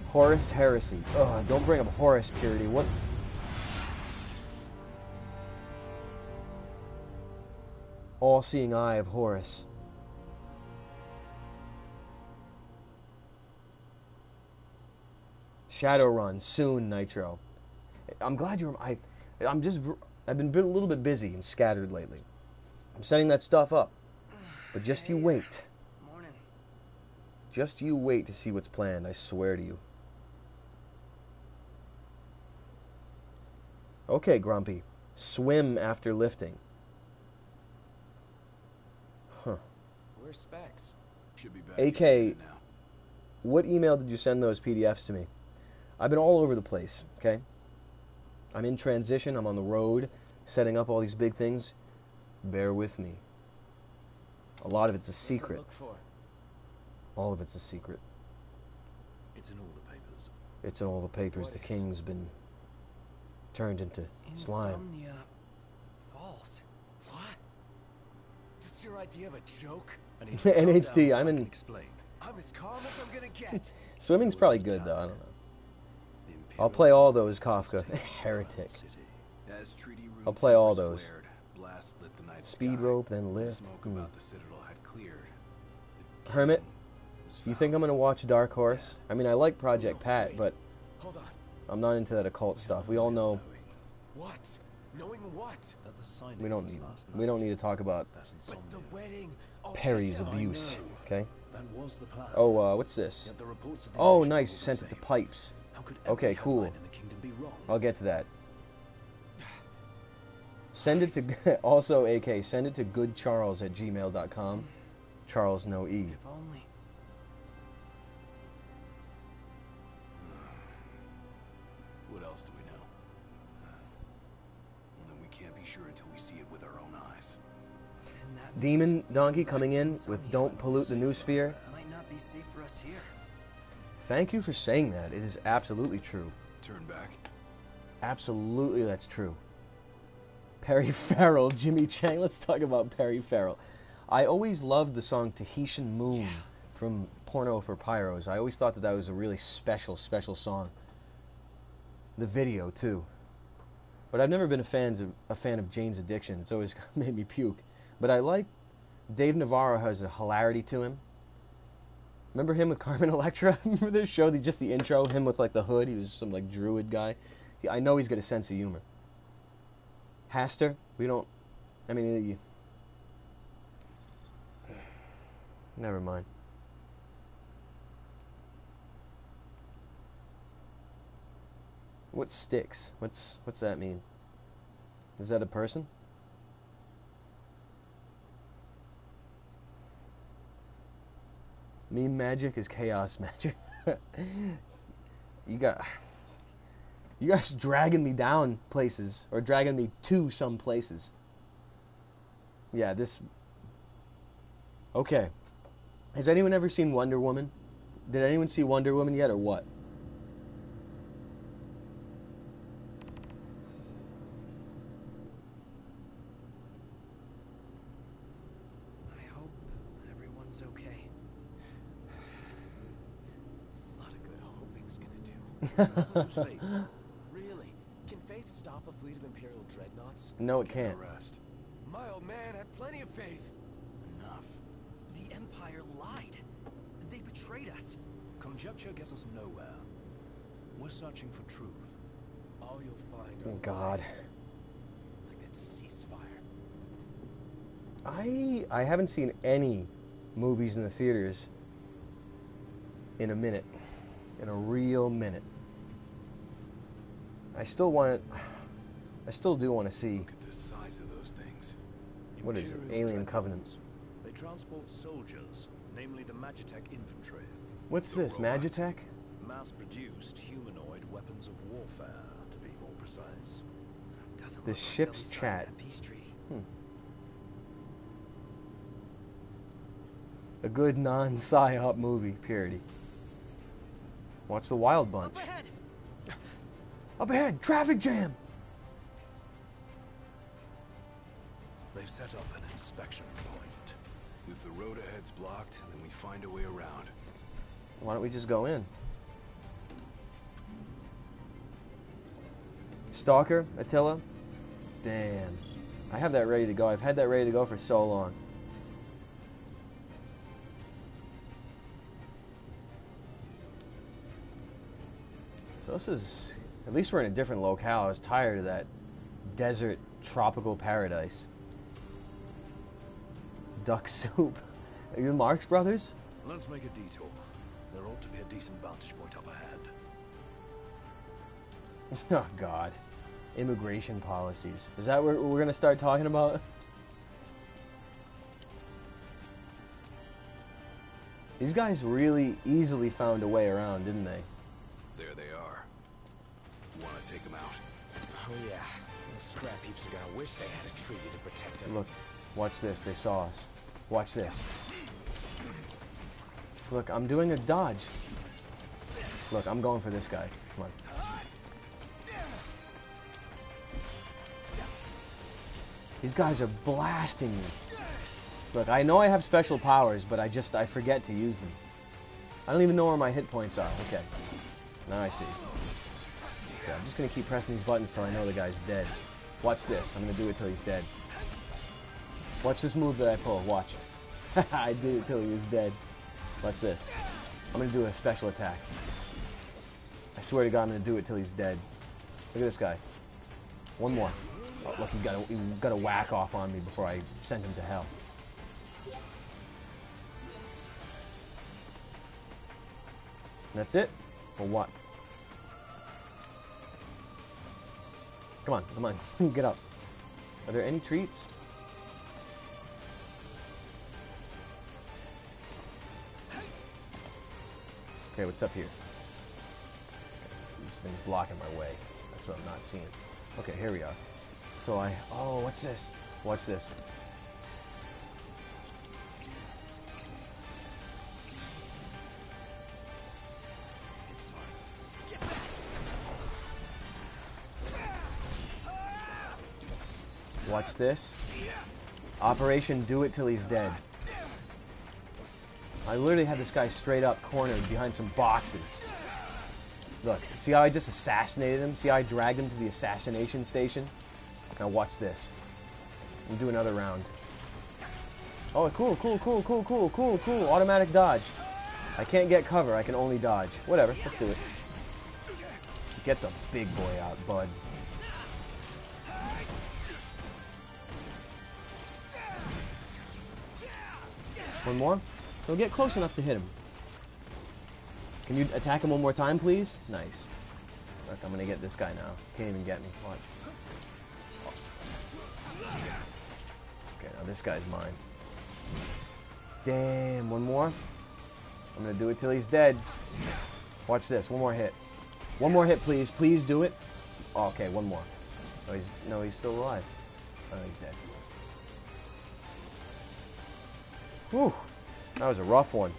Horus Heresy. Ugh, don't bring up Horus Purity. What? All-seeing eye of Horus. Shadowrun soon, Nitro. I'm glad you're. I've been a little bit busy and scattered lately. I'm setting that stuff up, but just you wait. Morning. Just you wait to see what's planned. I swear to you. Okay, Grumpy. Swim after lifting. Huh. Where's Specs? Should be back AK, any minute now. what email did you send those PDFs to me? I've been all over the place, okay? I'm in transition. I'm on the road, setting up all these big things. Bear with me. A lot of it's a secret. Look for? All of it's a secret. It's in all the papers. It's in all the papers. What The is? king's been turned into slime. Insomnia Falls. What? This your idea of a joke? NHD, I'm in... I'm as calm as I'm gonna get. Swimming's probably good, though. I don't know. I'll play all those, Kafka. Heretic. As treaty room I'll play all timbers those. flared, blast lit the night Speed sky. rope, then The lift. smoke Hmm. about the citadel had cleared. The Hermit, king was you think I'm found. going to watch Dark Horse? I mean, I like Project Pat, but Hold on. I'm not into that occult stuff. We all know What? Knowing what? we don't need to talk about But the wedding. Oh, Perry's just- abuse, okay? That was the plan. Oh, what's this? Yet the reports of the Oh, invasion nice. were You the sent it to same. Pipes. How could Okay, every cool. headline in the kingdom be wrong? I'll get to that. Send it to... Also, AK, send it to goodcharles@gmail.com. Charles, no E. If only. What else do we know? Well, then we can't be sure until we see it with our own eyes. And that Demon means Donkey back coming to in insomnia with Don't might Pollute the be safe for us. Noosphere. Might not be safe for us here. Thank you for saying that. It is absolutely true. Turn back. Absolutely, that's true. Perry Farrell, Jimmy Chang. Let's talk about Perry Farrell. I always loved the song Tahitian Moon from Porno for Pyros. I always thought that that was a really special, special song. The video, too. But I've never been a fan of Jane's Addiction. It's always made me puke. But I like Dave Navarro has a hilarity to him. Remember him with Carmen Electra? Remember this show? Just the intro, him with like the hood. He was some like druid guy. I know he's got a sense of humor. Haster, we don't. I mean, never mind. What sticks? What's that mean? Is that a person? Meme magic is chaos magic. You guys dragging me down places, or dragging me to some places. Yeah, this... Okay. Has anyone ever seen Wonder Woman? Did anyone see Wonder Woman yet, or what? I hope everyone's okay. A lot of good hoping's gonna do. Faith. Really? Can Faith stop a fleet of Imperial dreadnoughts? No, it can't. Arrest. My old man had plenty of faith. Enough. The Empire lied. They betrayed us. Conjecture gets us nowhere. We're searching for truth. All you'll find Oh, are God. lies. Like that ceasefire. I haven't seen any movies in the theaters in a minute. In a real minute. I still do want to see... Look at the size of those things. What is it? Imperial Alien dreadnoughts. Covenant. They transport soldiers, namely the Magitech infantry. What's this? Magitech? Mass-produced humanoid weapons of warfare, to be more precise. Doesn't The look like ship's they'll be chat. signing that peace treaty. A good non-psyop movie, Purity. Watch The Wild Bunch. Up ahead! Up ahead, traffic jam! They've set up an inspection point. If the road ahead's blocked, then we find a way around. Why don't we just go in? Stalker, Attila? Damn. I have that ready to go. I've had that ready to go for so long. So this is... At least we're in a different locale. I was tired of that desert tropical paradise. Duck soup. Are you the Marx Brothers? Let's make a detour. There ought to be a decent vantage point up ahead. Oh, God. Immigration policies. Is that what we're going to start talking about? These guys really easily found a way around, didn't they? There they are. Want to take them out? Oh yeah, those scrap heaps are gonna wish they had a treaty to protect them. Look, watch this. They saw us. Watch this. Look, I'm doing a dodge. Look, I'm going for this guy. Come on. These guys are blasting me. Look, I know I have special powers, but I forget to use them. I don't even know where my hit points are. Okay. Now I see. Okay, I'm just going to keep pressing these buttons till I know the guy's dead. Watch this. I'm going to do it till he's dead. Watch this move that I pull. Watch. I did it till he was dead. Watch this. I'm going to do a special attack. I swear to God, I'm going to do it till he's dead. Look at this guy. One more. Oh, look, he got a whack off on me before I sent him to hell. That's it? Or what? Come on, come on. Get up. Are there any treats? Okay, what's up here? This thing's blocking my way. That's what I'm not seeing. Okay, here we are. So oh, what's this? Watch this. Watch this. Operation Do It Till He's Dead. I literally had this guy straight up cornered behind some boxes. Look, see how I just assassinated him? See how I dragged him to the assassination station? Now watch this. We'll do another round. Oh, cool, cool, cool, cool, cool, cool, cool. Automatic dodge. I can't get cover, I can only dodge. Whatever, let's do it. Get the big boy out, bud. One more? Don't get close enough to hit him. Can you attack him one more time, please? Nice. Look, I'm gonna get this guy now. Can't even get me. Watch. Okay, now this guy's mine. Damn, one more? I'm gonna do it till he's dead. Watch this, one more hit. One more hit, please. Please do it. Oh, okay, one more. No, he's still alive. Oh, he's dead. Whew, that was a rough one.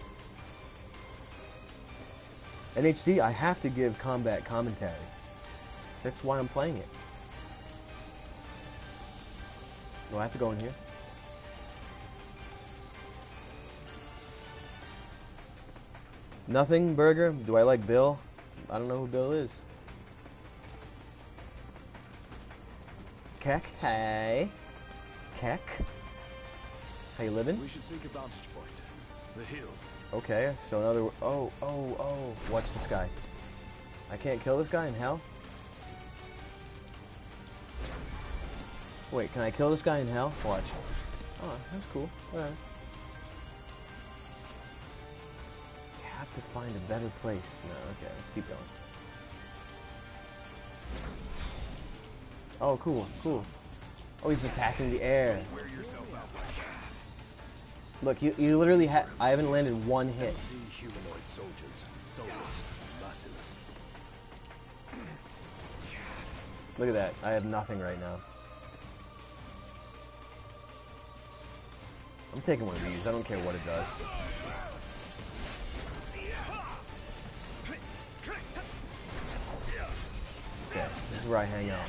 NHD, I have to give combat commentary. That's why I'm playing it. Do I have to go in here? Nothing, Burger? Do I like Bill? I don't know who Bill is. Keck, hey. Keck. How you living? We should seek a vantage point. The hill. Okay, so another... Oh. Watch this guy. I can't kill this guy in hell? Wait, can I kill this guy in hell? Watch. Oh, that's cool. Whatever. You have to find a better place. No, okay, let's keep going. Oh, cool, cool. Oh, he's attacking the air. Look, you literally I haven't landed one hit. Humanoid soldiers. Soulless. Merciless. Look at that. I have nothing right now. I'm taking one of these. I don't care what it does. Okay, this is where I hang out.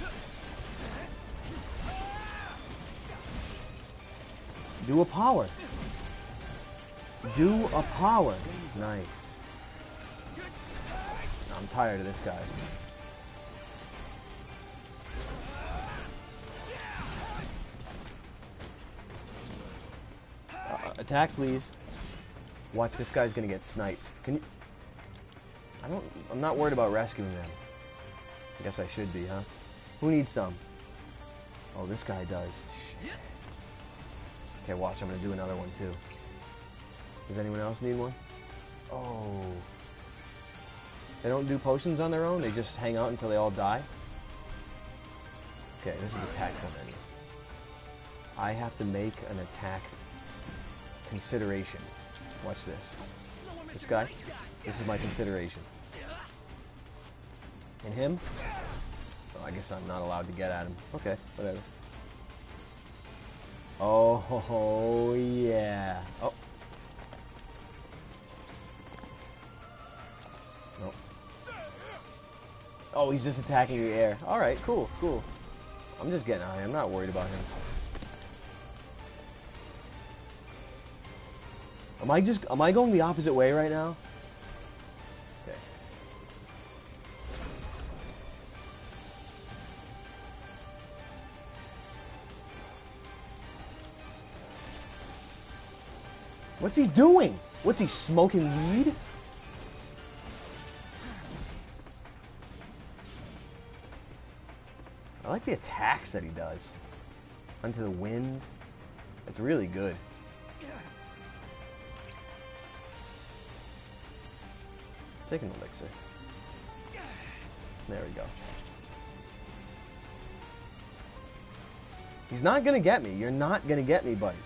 Do a power. Do a power. Nice. I'm tired of this guy. Attack, please. Watch, this guy's gonna get sniped. Can you... I'm not worried about rescuing them. I guess I should be, huh? Who needs some? Oh, this guy does. Shit. Okay, watch, I'm gonna do another one too. Does anyone else need one? Oh. They don't do potions on their own? They just hang out until they all die? Okay, this is attack menu. I have to make an attack consideration. Watch this. This guy? This is my consideration. And him? Oh, I guess I'm not allowed to get at him. Okay, whatever. Oh, yeah. Oh. Nope. Oh, he's just attacking the air. Alright, cool, cool. I'm just getting high. I'm not worried about him. Am I going the opposite way right now? Okay. What's he doing? What's he smoking weed? I like the attacks that he does. Onto the wind. It's really good. Take an elixir. There we go. He's not gonna get me. You're not gonna get me, buddy.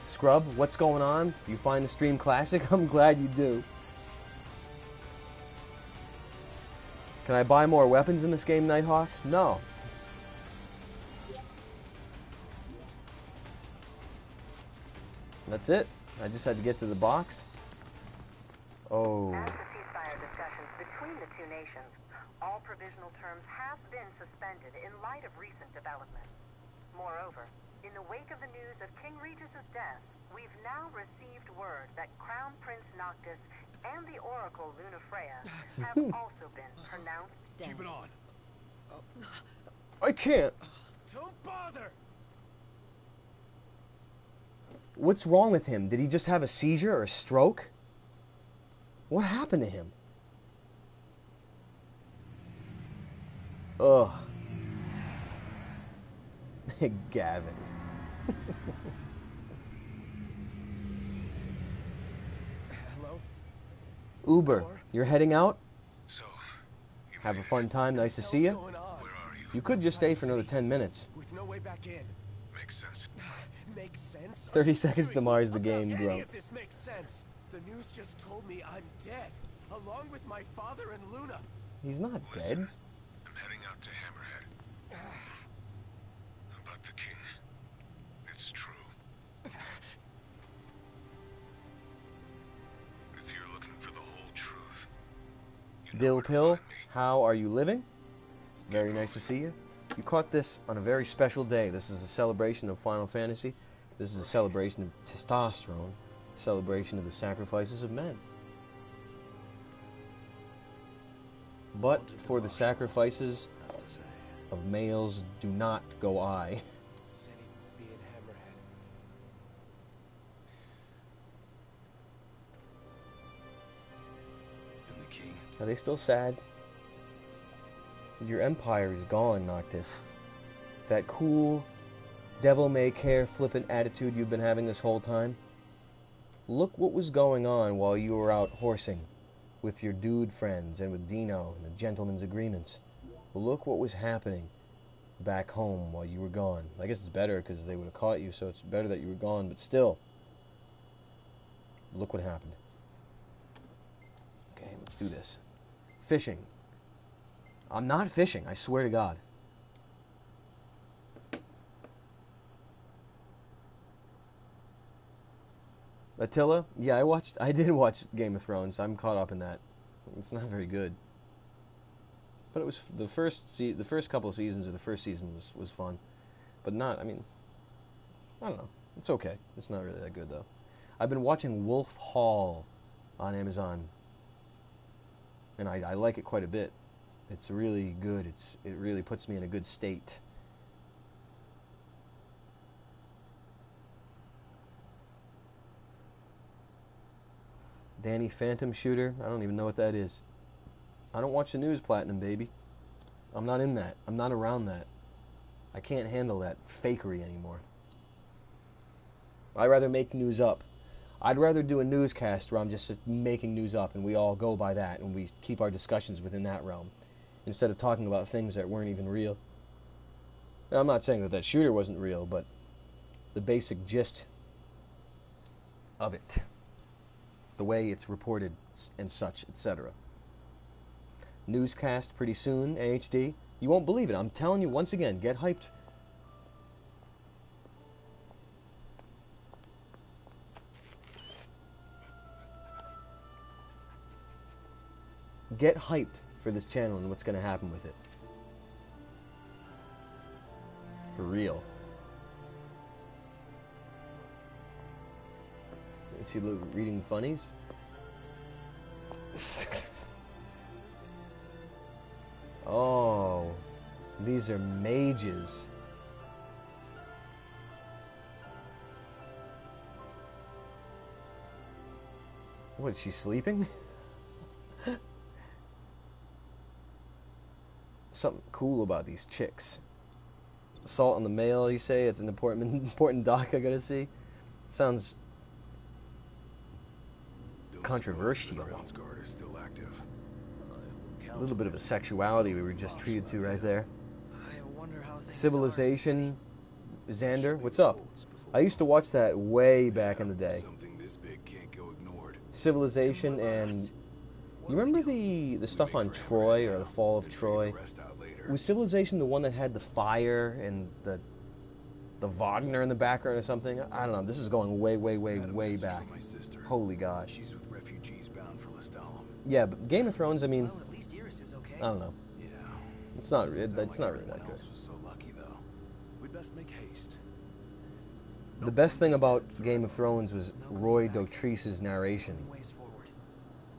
Scrub, what's going on? You find the stream classic? I'm glad you do. Can I buy more weapons in this game, Nighthawk? No. That's it. I just had to get to the box. Oh. As the ceasefire discussions between the two nations, all provisional terms have been suspended in light of recent developments. Moreover, in the wake of the news of King Regis' death, we've now received word that Crown Prince Noctis and the Oracle Lunafreya have also been pronounced dead. Keep it on. I can't. Don't bother. What's wrong with him? Did he just have a seizure or a stroke? What happened to him? Ugh. Gavin. Hello? Uber, you're heading out? So, Have a fun time. Nice to see you. What's going on? where are you? You could just stay for another 10 minutes. With no way back in. Makes sense. Makes sense? 30 Are you seconds to serious? Mars the How game, any bro. of this makes sense. The news just told me I'm dead, along with my father and Luna. He's not dead. I'm heading out to Hammerhead. About the king. It's true. If you're looking for the whole truth, you know Dill where to Pill, find me. how are you living? Very nice to see you. You caught this on a very special day. This is a celebration of Final Fantasy. This is a celebration of testosterone. Celebration of the sacrifices of men. But for the sacrifices of males do not go I. Said he'd be in Hammerhead. And the king? Are they still sad? Your empire is gone, Noctis. That cool, devil-may-care flippant attitude you've been having this whole time. Look what was going on while you were out horsing with your dude friends and with Dino and the gentleman's agreements. Look what was happening back home while you were gone. I guess it's better because they would have caught you, so it's better that you were gone, but still. Look what happened. Okay, let's do this. fishing. I'm not fishing, I swear to God. Attila? Yeah, I did watch Game of Thrones. I'm caught up in that. It's not very good. But it was the first couple of seasons, or the first season was fun. But not, I mean, I don't know. It's okay. It's not really that good though. I've been watching Wolf Hall on Amazon. And I like it quite a bit. It's really good. It really puts me in a good state. Danny Phantom Shooter. I don't even know what that is. I don't watch the news, Platinum, baby. I'm not in that. I'm not around that. I can't handle that fakery anymore. I'd rather make news up. I'd rather do a newscast where I'm just making news up and we all go by that and we keep our discussions within that realm instead of talking about things that weren't even real. Now, I'm not saying that that shooter wasn't real, but the basic gist of it, the way it's reported and such, etc. Newscast pretty soon, AHD. You won't believe it. I'm telling you once again, get hyped. Get hyped for this channel and what's going to happen with it. For real. Is he reading funnies? Oh, these are mages. What, is she sleeping? Something cool about these chicks. Assault on the Mail, you say? It's an important doc I gotta see. Sounds controversial. A little bit of a sexuality we were just treated to right there. Civilization. Xander, what's up? I used to watch that way back in the day. Civilization, and you remember the stuff on Troy, or the fall of Troy? Was Civilization the one that had the fire and the Wagner in the background or something? I don't know. This is going way back. Holy gosh. She's with refugees bound for Lestalem. Yeah, but Game of Thrones, I mean, Well, at least Iris is okay. I don't know. Yeah. It's not really that good. Was so lucky though. We'd best make haste. The best thing about Game of Thrones was Roy Dotrice's narration. Ways forward.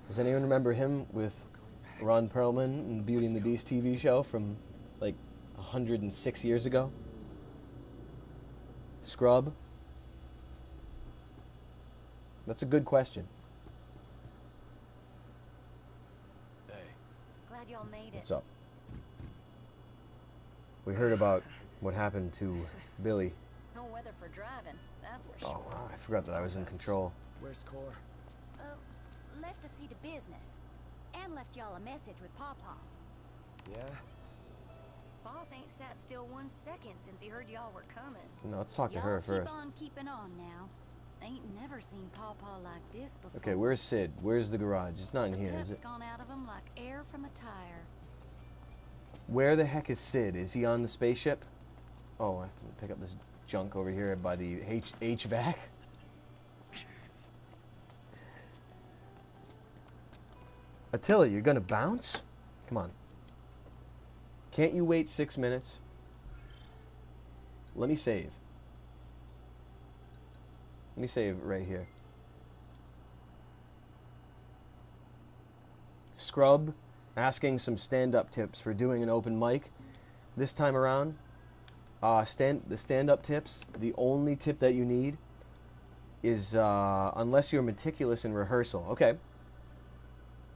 Does anyone remember him with Ron Perlman and Beauty and the Beast TV show from like 106 years ago? Scrub? That's a good question. Hey. Glad y'all made it. What's up? We heard about what happened to Billy. No weather for driving, that's for Oh, sure. wow, I forgot that I was in control. Where's Core? Left to see to business. And left y'all a message with Pawpaw. Yeah? Boss ain't sat still 1 second since he heard y'all were coming. No, let's talk to her first. Keep on keeping on now. Ain't never seen Pawpaw like this before. Okay, where's Sid? Where's the garage? It's not in here, is Pep's it? gone out of him like air from a tire. Where the heck is Sid? Is he on the spaceship? Oh, I can pick up this junk over here by the HVAC. Attila, you're gonna bounce? Come on. Can't you wait 6 minutes? Let me save. Let me save right here. Scrub asking some stand-up tips for doing an open mic. This time around, the stand-up tips, the only tip that you need is, unless you're meticulous in rehearsal. Okay.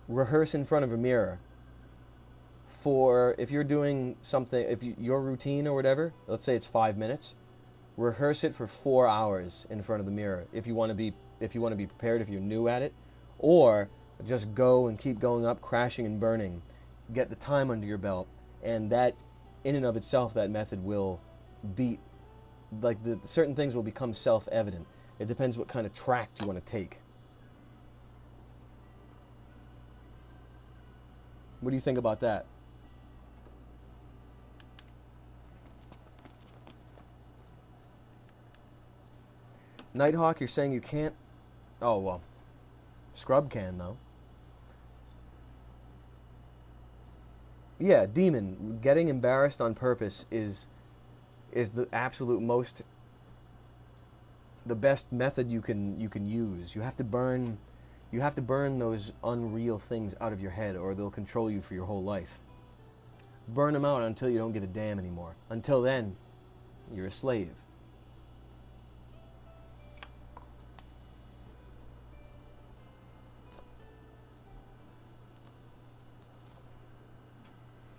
Rehearse in front of a mirror. For, if you're doing something, your routine or whatever, let's say it's 5 minutes, rehearse it for 4 hours in front of the mirror if you want to be prepared, if you're new at it, or just go and keep going up, crashing and burning. Get the time under your belt, and that, in and of itself, that method will beat, like, the certain things will become self-evident. It depends what kind of track you want to take. What do you think about that? Nighthawk, you're saying you can't? Oh, well. Scrub can, though. Yeah, Demon, getting embarrassed on purpose is the absolute most, the best method you can use. You have to burn those unreal things out of your head, or they'll control you for your whole life. Burn them out until you don't give a damn anymore. Until then, you're a slave.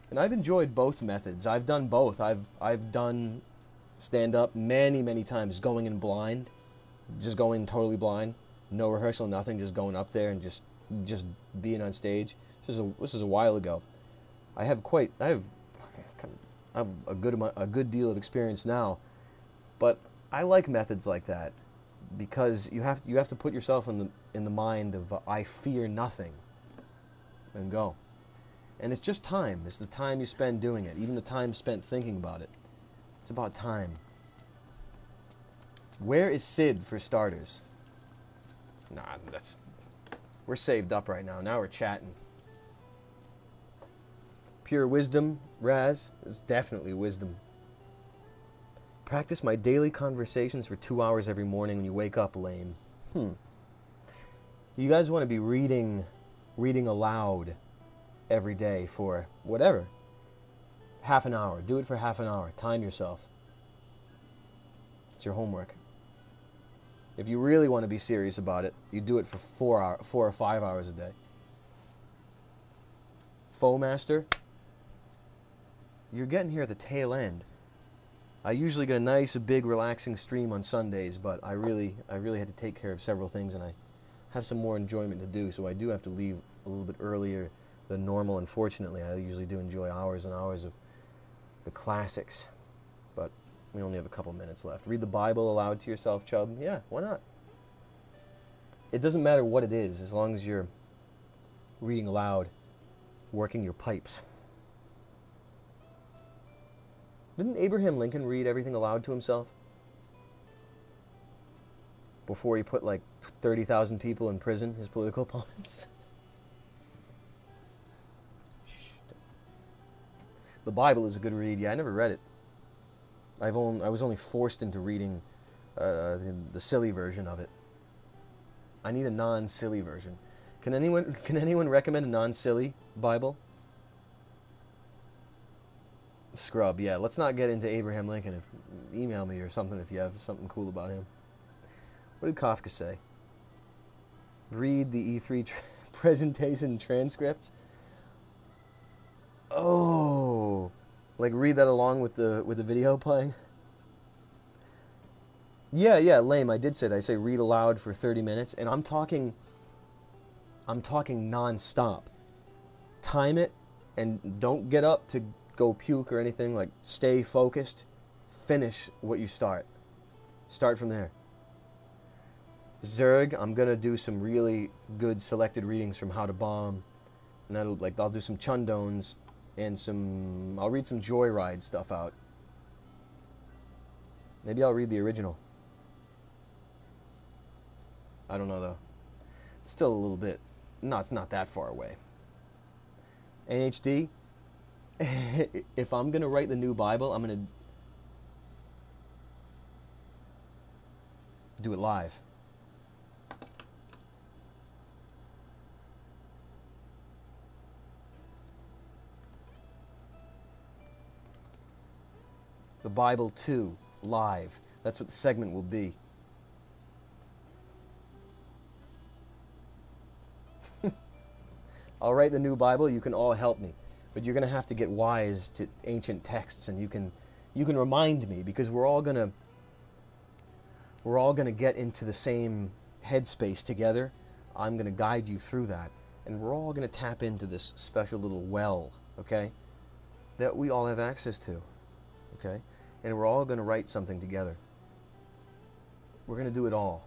And I've enjoyed both methods. I've done both. I've done stand-up many times, going in blind, just going totally blind, no rehearsal, nothing, just going up there and just being on stage. This is a while ago. I have a good deal of experience now, but I like methods like that because you have to put yourself in the mind of I fear nothing, and go. And it's just time. It's the time you spend doing it. Even the time spent thinking about it. It's about time. Where is Sid, for starters? Nah, we're saved up right now. Now we're chatting. Pure wisdom, Raz, is definitely wisdom. Practice my daily conversations for 2 hours every morning when you wake up, lame. You guys want to be reading aloud every day for whatever. Half an hour. Do it for half an hour. Time yourself. It's your homework. If you really want to be serious about it, you do it for 4 or 5 hours a day. Foe Master, you're getting here at the tail end. I usually get a nice, big, relaxing stream on Sundays, but I really had to take care of several things, and I have some more enjoyment to do, so I do have to leave a little bit earlier than normal. Unfortunately, I usually do enjoy hours and hours of the classics, but we only have a couple minutes left. Read the Bible aloud to yourself, Chubb. Yeah, why not? It doesn't matter what it is, as long as you're reading aloud, working your pipes. Didn't Abraham Lincoln read everything aloud to himself before he put like 30,000 people in prison, his political opponents? The Bible is a good read. Yeah, I never read it. I was only forced into reading the silly version of it. I need a non-silly version. Can anyone recommend a non-silly Bible? Scrub, yeah. Let's not get into Abraham Lincoln. Email me or something if you have something cool about him. What did Kafka say? Read the E3 presentation transcripts. Oh, like read that along with the video playing. Yeah, lame. I did say that. I say read aloud for 30 minutes, and I'm talking non-stop. Time it, and don't get up to go puke or anything. Like, stay focused. Finish what you start. Start from there. Zerg, I'm gonna do some really good selected readings from How to Bomb, and I'll do some Chundones. And I'll read some Joyride stuff out. Maybe I'll read the original. I don't know, though. It's still a little bit. No, it's not that far away. NHD, if I'm going to write the new Bible, I'm going to do it live. The Bible 2, live. That's what the segment will be. I'll write the new Bible. You can all help me, but you're going to have to get wise to ancient texts, and you can remind me, because we're all gonna get into the same headspace together. I'm going to guide you through that, and we're all going to tap into this special little well, okay, that we all have access to, okay. And we're all going to write something together. We're going to do it all.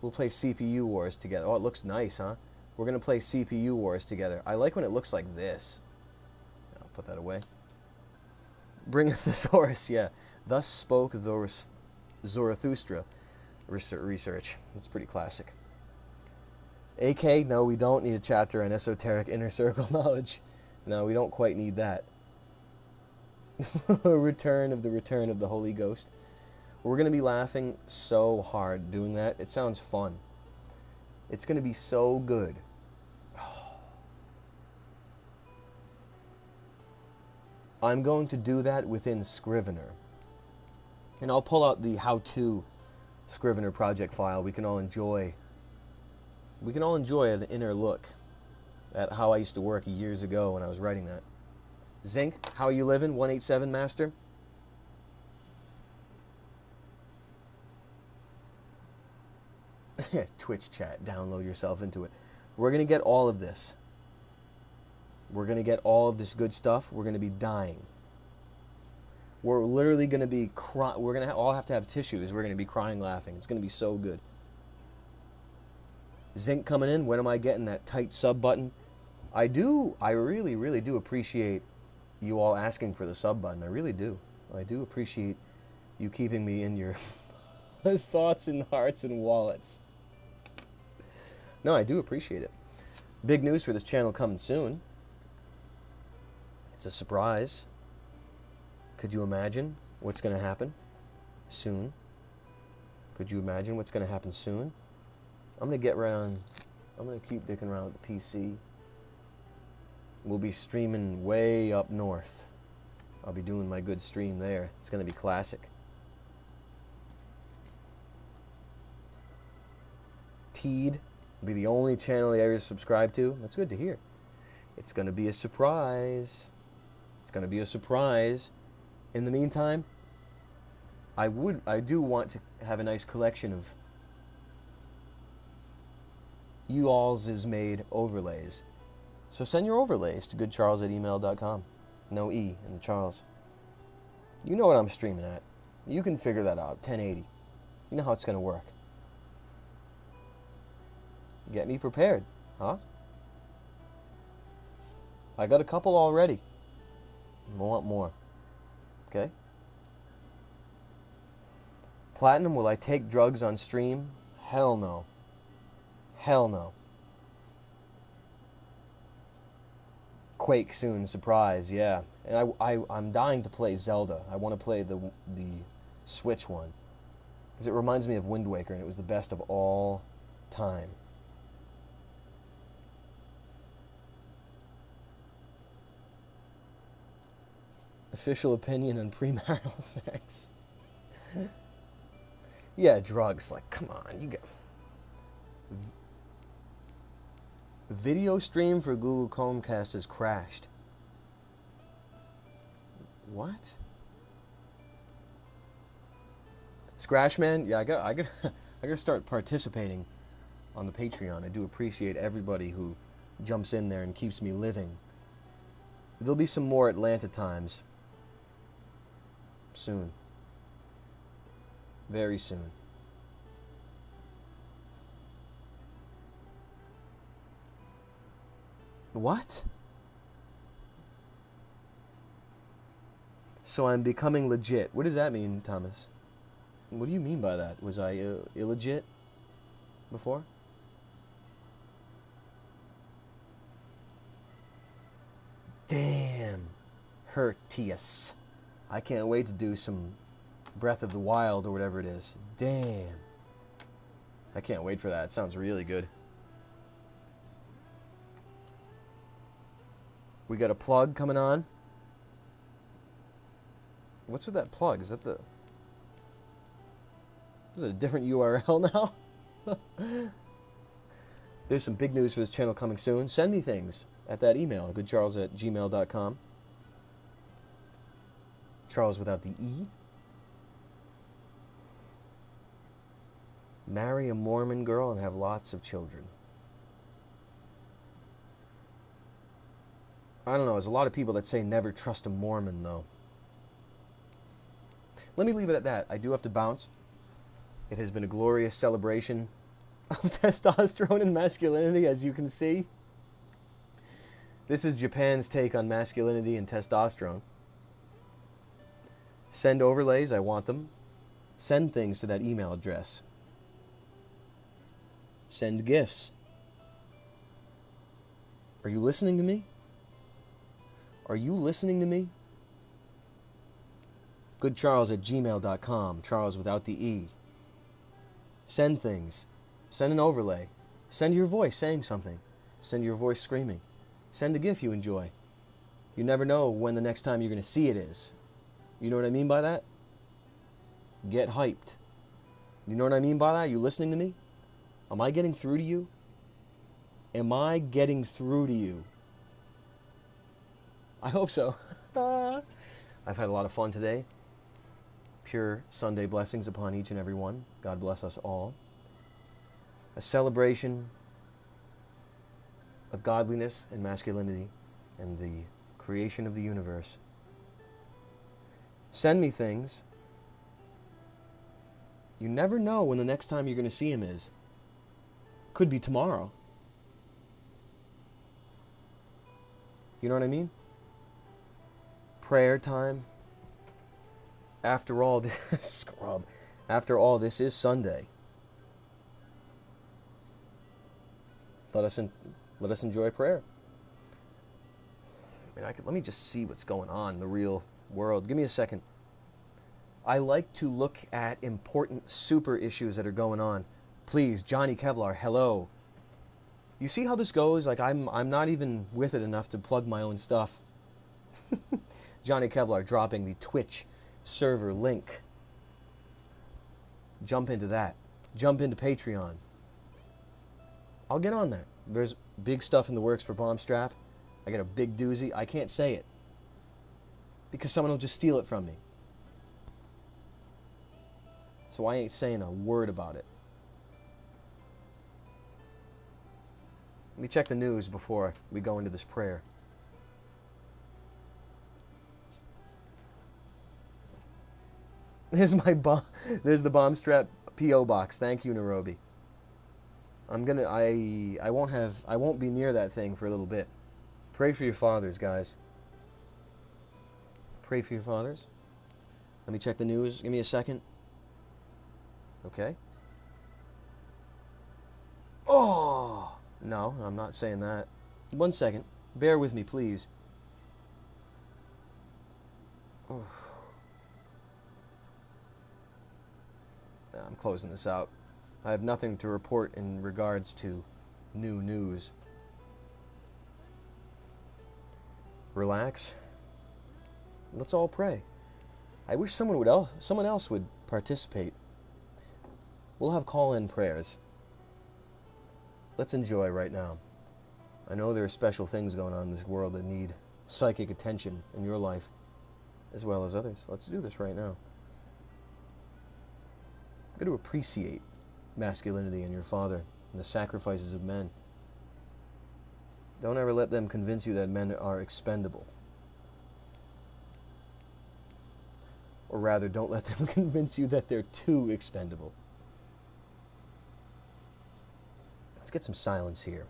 We'll play CPU Wars together. Oh, it looks nice, huh? We're going to play CPU Wars together. I like when it looks like this. I'll put that away. Bring a thesaurus, yeah. Thus spoke Zarathustra. Research. That's pretty classic. AK, no, we don't need a chapter on esoteric inner circle knowledge. No, we don't quite need that. Return of the Holy Ghost. We're going to be laughing so hard doing that. It sounds fun. It's going to be so good. I'm going to do that within Scrivener. And I'll pull out the how-to Scrivener project file. We can all enjoy an inner look at how I used to work years ago when I was writing that. Zinc, how you living? 187 Master. Twitch chat, download yourself into it. We're going to get all of this. We're going to get all of this good stuff. We're going to be dying. We're literally going to be crying. We're going to all have to have tissues. We're going to be crying laughing. It's going to be so good. Zinc coming in. When am I getting that tight sub button? I really, really do appreciate you all asking for the sub button. I really do. I do appreciate you keeping me in your thoughts and hearts and wallets. No, I do appreciate it. Big news for this channel coming soon. It's a surprise. Could you imagine what's going to happen soon? Could you imagine what's going to happen soon? I'm going to keep dicking around with the PC. We'll be streaming way up north. I'll be doing my good stream there. It's going to be classic. Teed will be the only channel I ever subscribe to. That's good to hear. It's going to be a surprise. It's going to be a surprise. In the meantime, I do want to have a nice collection of you all's is made overlays. So send your overlays to goodcharles@email.com. No E in the Charles. You know what I'm streaming at. You can figure that out. 1080. You know how it's going to work. Get me prepared, huh? I got a couple already. I want more. Okay? Platinum, will I take drugs on stream? Hell no. Hell no. Quake soon, surprise, yeah. And I'm dying to play Zelda. I want to play the Switch one. Because it reminds me of Wind Waker, and it was the best of all time. Official opinion on premarital sex. Yeah, drugs. Like, come on, you got... Video stream for Google Chromecast has crashed. What? Scratchman? Yeah, I gotta start participating on the Patreon. I do appreciate everybody who jumps in there and keeps me living. There'll be some more Atlanta times soon. Very soon. What? So I'm becoming legit. What does that mean, Thomas? What do you mean by that? Was I illegit before? Damn. Hertius. I can't wait to do some Breath of the Wild or whatever it is. Damn. I can't wait for that. It sounds really good. We got a plug coming on. What's with that plug? Is it a different URL now? There's some big news for this channel coming soon. Send me things at that email, goodcharles@gmail.com. Charles without the E. Marry a Mormon girl and have lots of children. I don't know. There's a lot of people that say never trust a Mormon, though. Let me leave it at that. I do have to bounce. It has been a glorious celebration of testosterone and masculinity, as you can see. This is Japan's take on masculinity and testosterone. Send overlays, I want them. Send things to that email address. Send gifts. Are you listening to me? Are you listening to me? goodcharles@gmail.com. Charles without the E. Send things. Send an overlay. Send your voice saying something. Send your voice screaming. Send a GIF you enjoy. You never know when the next time you're going to see it is. You know what I mean by that? Get hyped. You know what I mean by that? You listening to me? Am I getting through to you? Am I getting through to you? I hope so. I've had a lot of fun today. Pure Sunday blessings upon each and every one. God bless us all. A celebration of godliness and masculinity and the creation of the universe. Send me things. You never know when the next time you're going to see him is. Could be tomorrow. You know what I mean? Prayer time. After all this, scrub. After all, this is Sunday. Let us enjoy prayer. Let me just see what's going on in the real world. Give me a second. I like to look at important super issues that are going on. Please, Johnny Kevlar, hello. You see how this goes? Like I'm not even with it enough to plug my own stuff. Johnny Kevlar dropping the Twitch server link. Jump into that. Jump into Patreon. I'll get on that. There's big stuff in the works for Bombstrap. I got a big doozy. I can't say it because someone will just steal it from me. So I ain't saying a word about it. Let me check the news before we go into this prayer. There's the Bombstrap P.O. box. Thank you, Nairobi. I won't be near that thing for a little bit. Pray for your fathers, guys. Pray for your fathers. Let me check the news. Give me a second. Okay. Oh! No, I'm not saying that. 1 second. Bear with me, please. Oh. I'm closing this out. I have nothing to report in regards to new news. Relax. Let's all pray. I wish someone else would participate. We'll have call-in prayers. Let's enjoy right now. I know there are special things going on in this world that need psychic attention in your life as well as others. Let's do this right now. I've got to appreciate masculinity in your father and the sacrifices of men. Don't ever let them convince you that men are expendable. Or rather, don't let them convince you that they're too expendable. Let's get some silence here.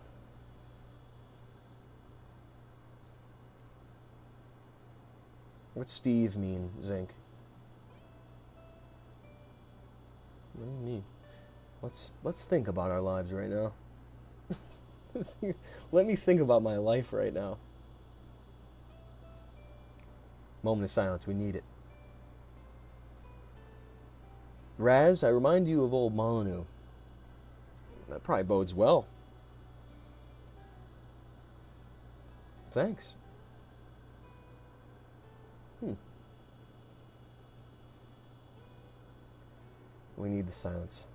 What's Steve mean, Zinc? What do you mean? Let's think about our lives right now. Let me think about my life right now. Moment of silence, we need it. Raz, I remind you of old Molyneux. That probably bodes well. Thanks. We need the silence.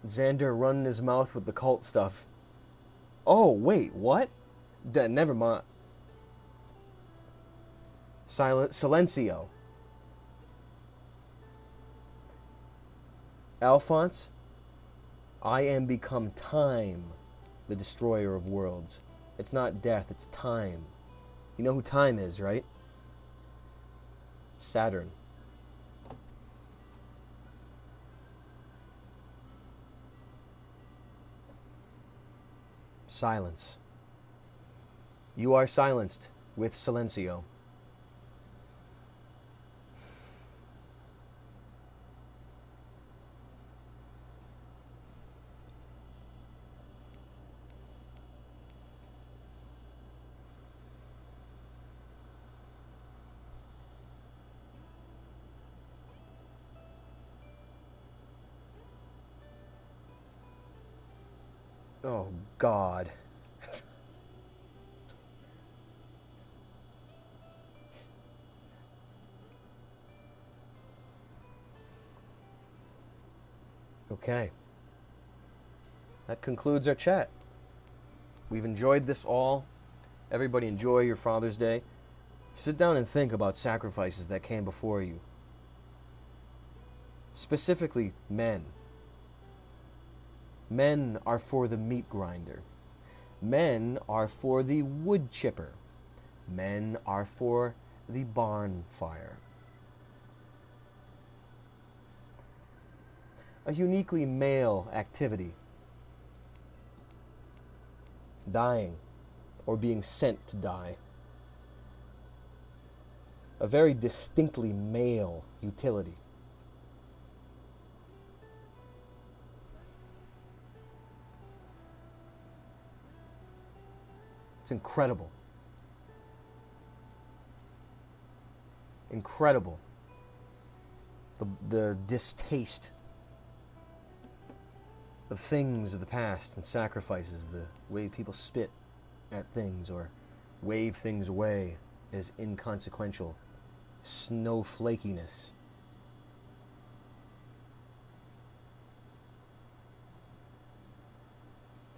Xander running his mouth with the cult stuff. Oh, wait, what? Never mind. Silencio. Alphonse, I am become time, the destroyer of worlds. It's not death, it's time. You know who time is, right? Saturn. Silence. You are silenced with Silencio. Oh, God. Okay. That concludes our chat. We've enjoyed this all. Everybody enjoy your Father's Day. Sit down and think about sacrifices that came before you. Specifically, men. Men are for the meat grinder. Men are for the wood chipper. Men are for the barn fire. A uniquely male activity. Dying, or being sent to die. A very distinctly male utility. It's incredible. Incredible. The distaste of things of the past and sacrifices, the way people spit at things or wave things away as inconsequential snowflakiness.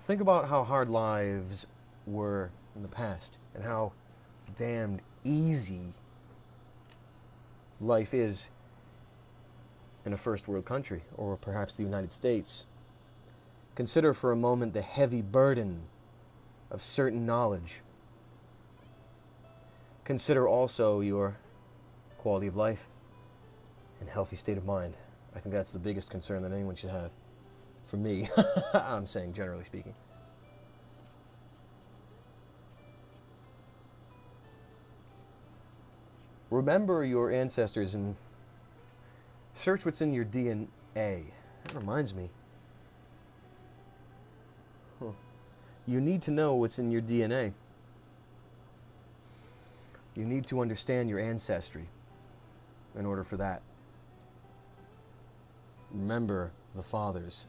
Think about how hard lives were in the past and how damned easy life is in a first world country, or perhaps the United States. Consider for a moment the heavy burden of certain knowledge. Consider also your quality of life and healthy state of mind. I think that's the biggest concern that anyone should have. For me, I'm saying generally speaking. Remember your ancestors and search what's in your DNA. That reminds me. You need to know what's in your DNA. You need to understand your ancestry in order for that. Remember the fathers.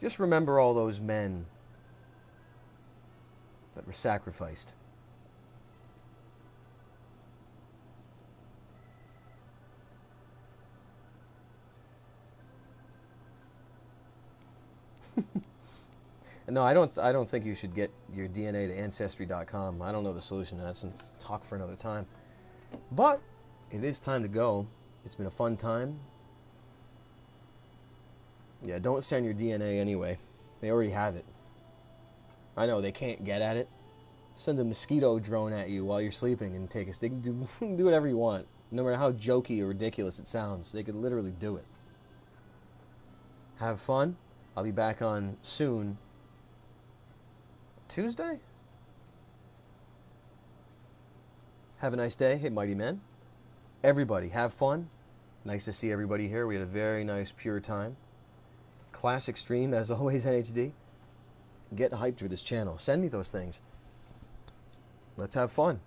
Just remember all those men that were sacrificed. No, I don't think you should get your DNA to Ancestry.com. I don't know the solution to that. That's a talk for another time. But it is time to go. It's been a fun time. Yeah, don't send your DNA anyway. They already have it. I know they can't get at it. Send a mosquito drone at you while you're sleeping and take a stick. Do whatever you want. No matter how jokey or ridiculous it sounds, they could literally do it. Have fun. I'll be back on soon. Tuesday? Have a nice day. Hey, mighty men. Everybody, have fun. Nice to see everybody here. We had a very nice, pure time. Classic stream, as always, NHD. Get hyped for this channel. Send me those things. Let's have fun.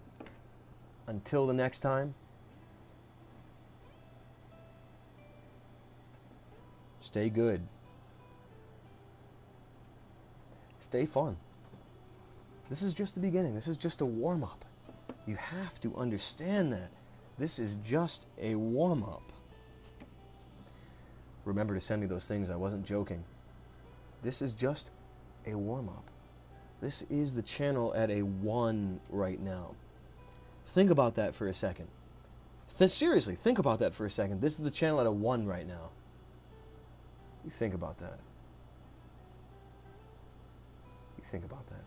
Until the next time, stay good. Stay fun. This is just the beginning. This is just a warm-up. You have to understand that. This is just a warm-up. Remember to send me those things. I wasn't joking. This is just a warm-up. This is the channel at a 1 right now. Think about that for a second. Seriously, think about that for a second. This is the channel at a 1 right now. You think about that. You think about that.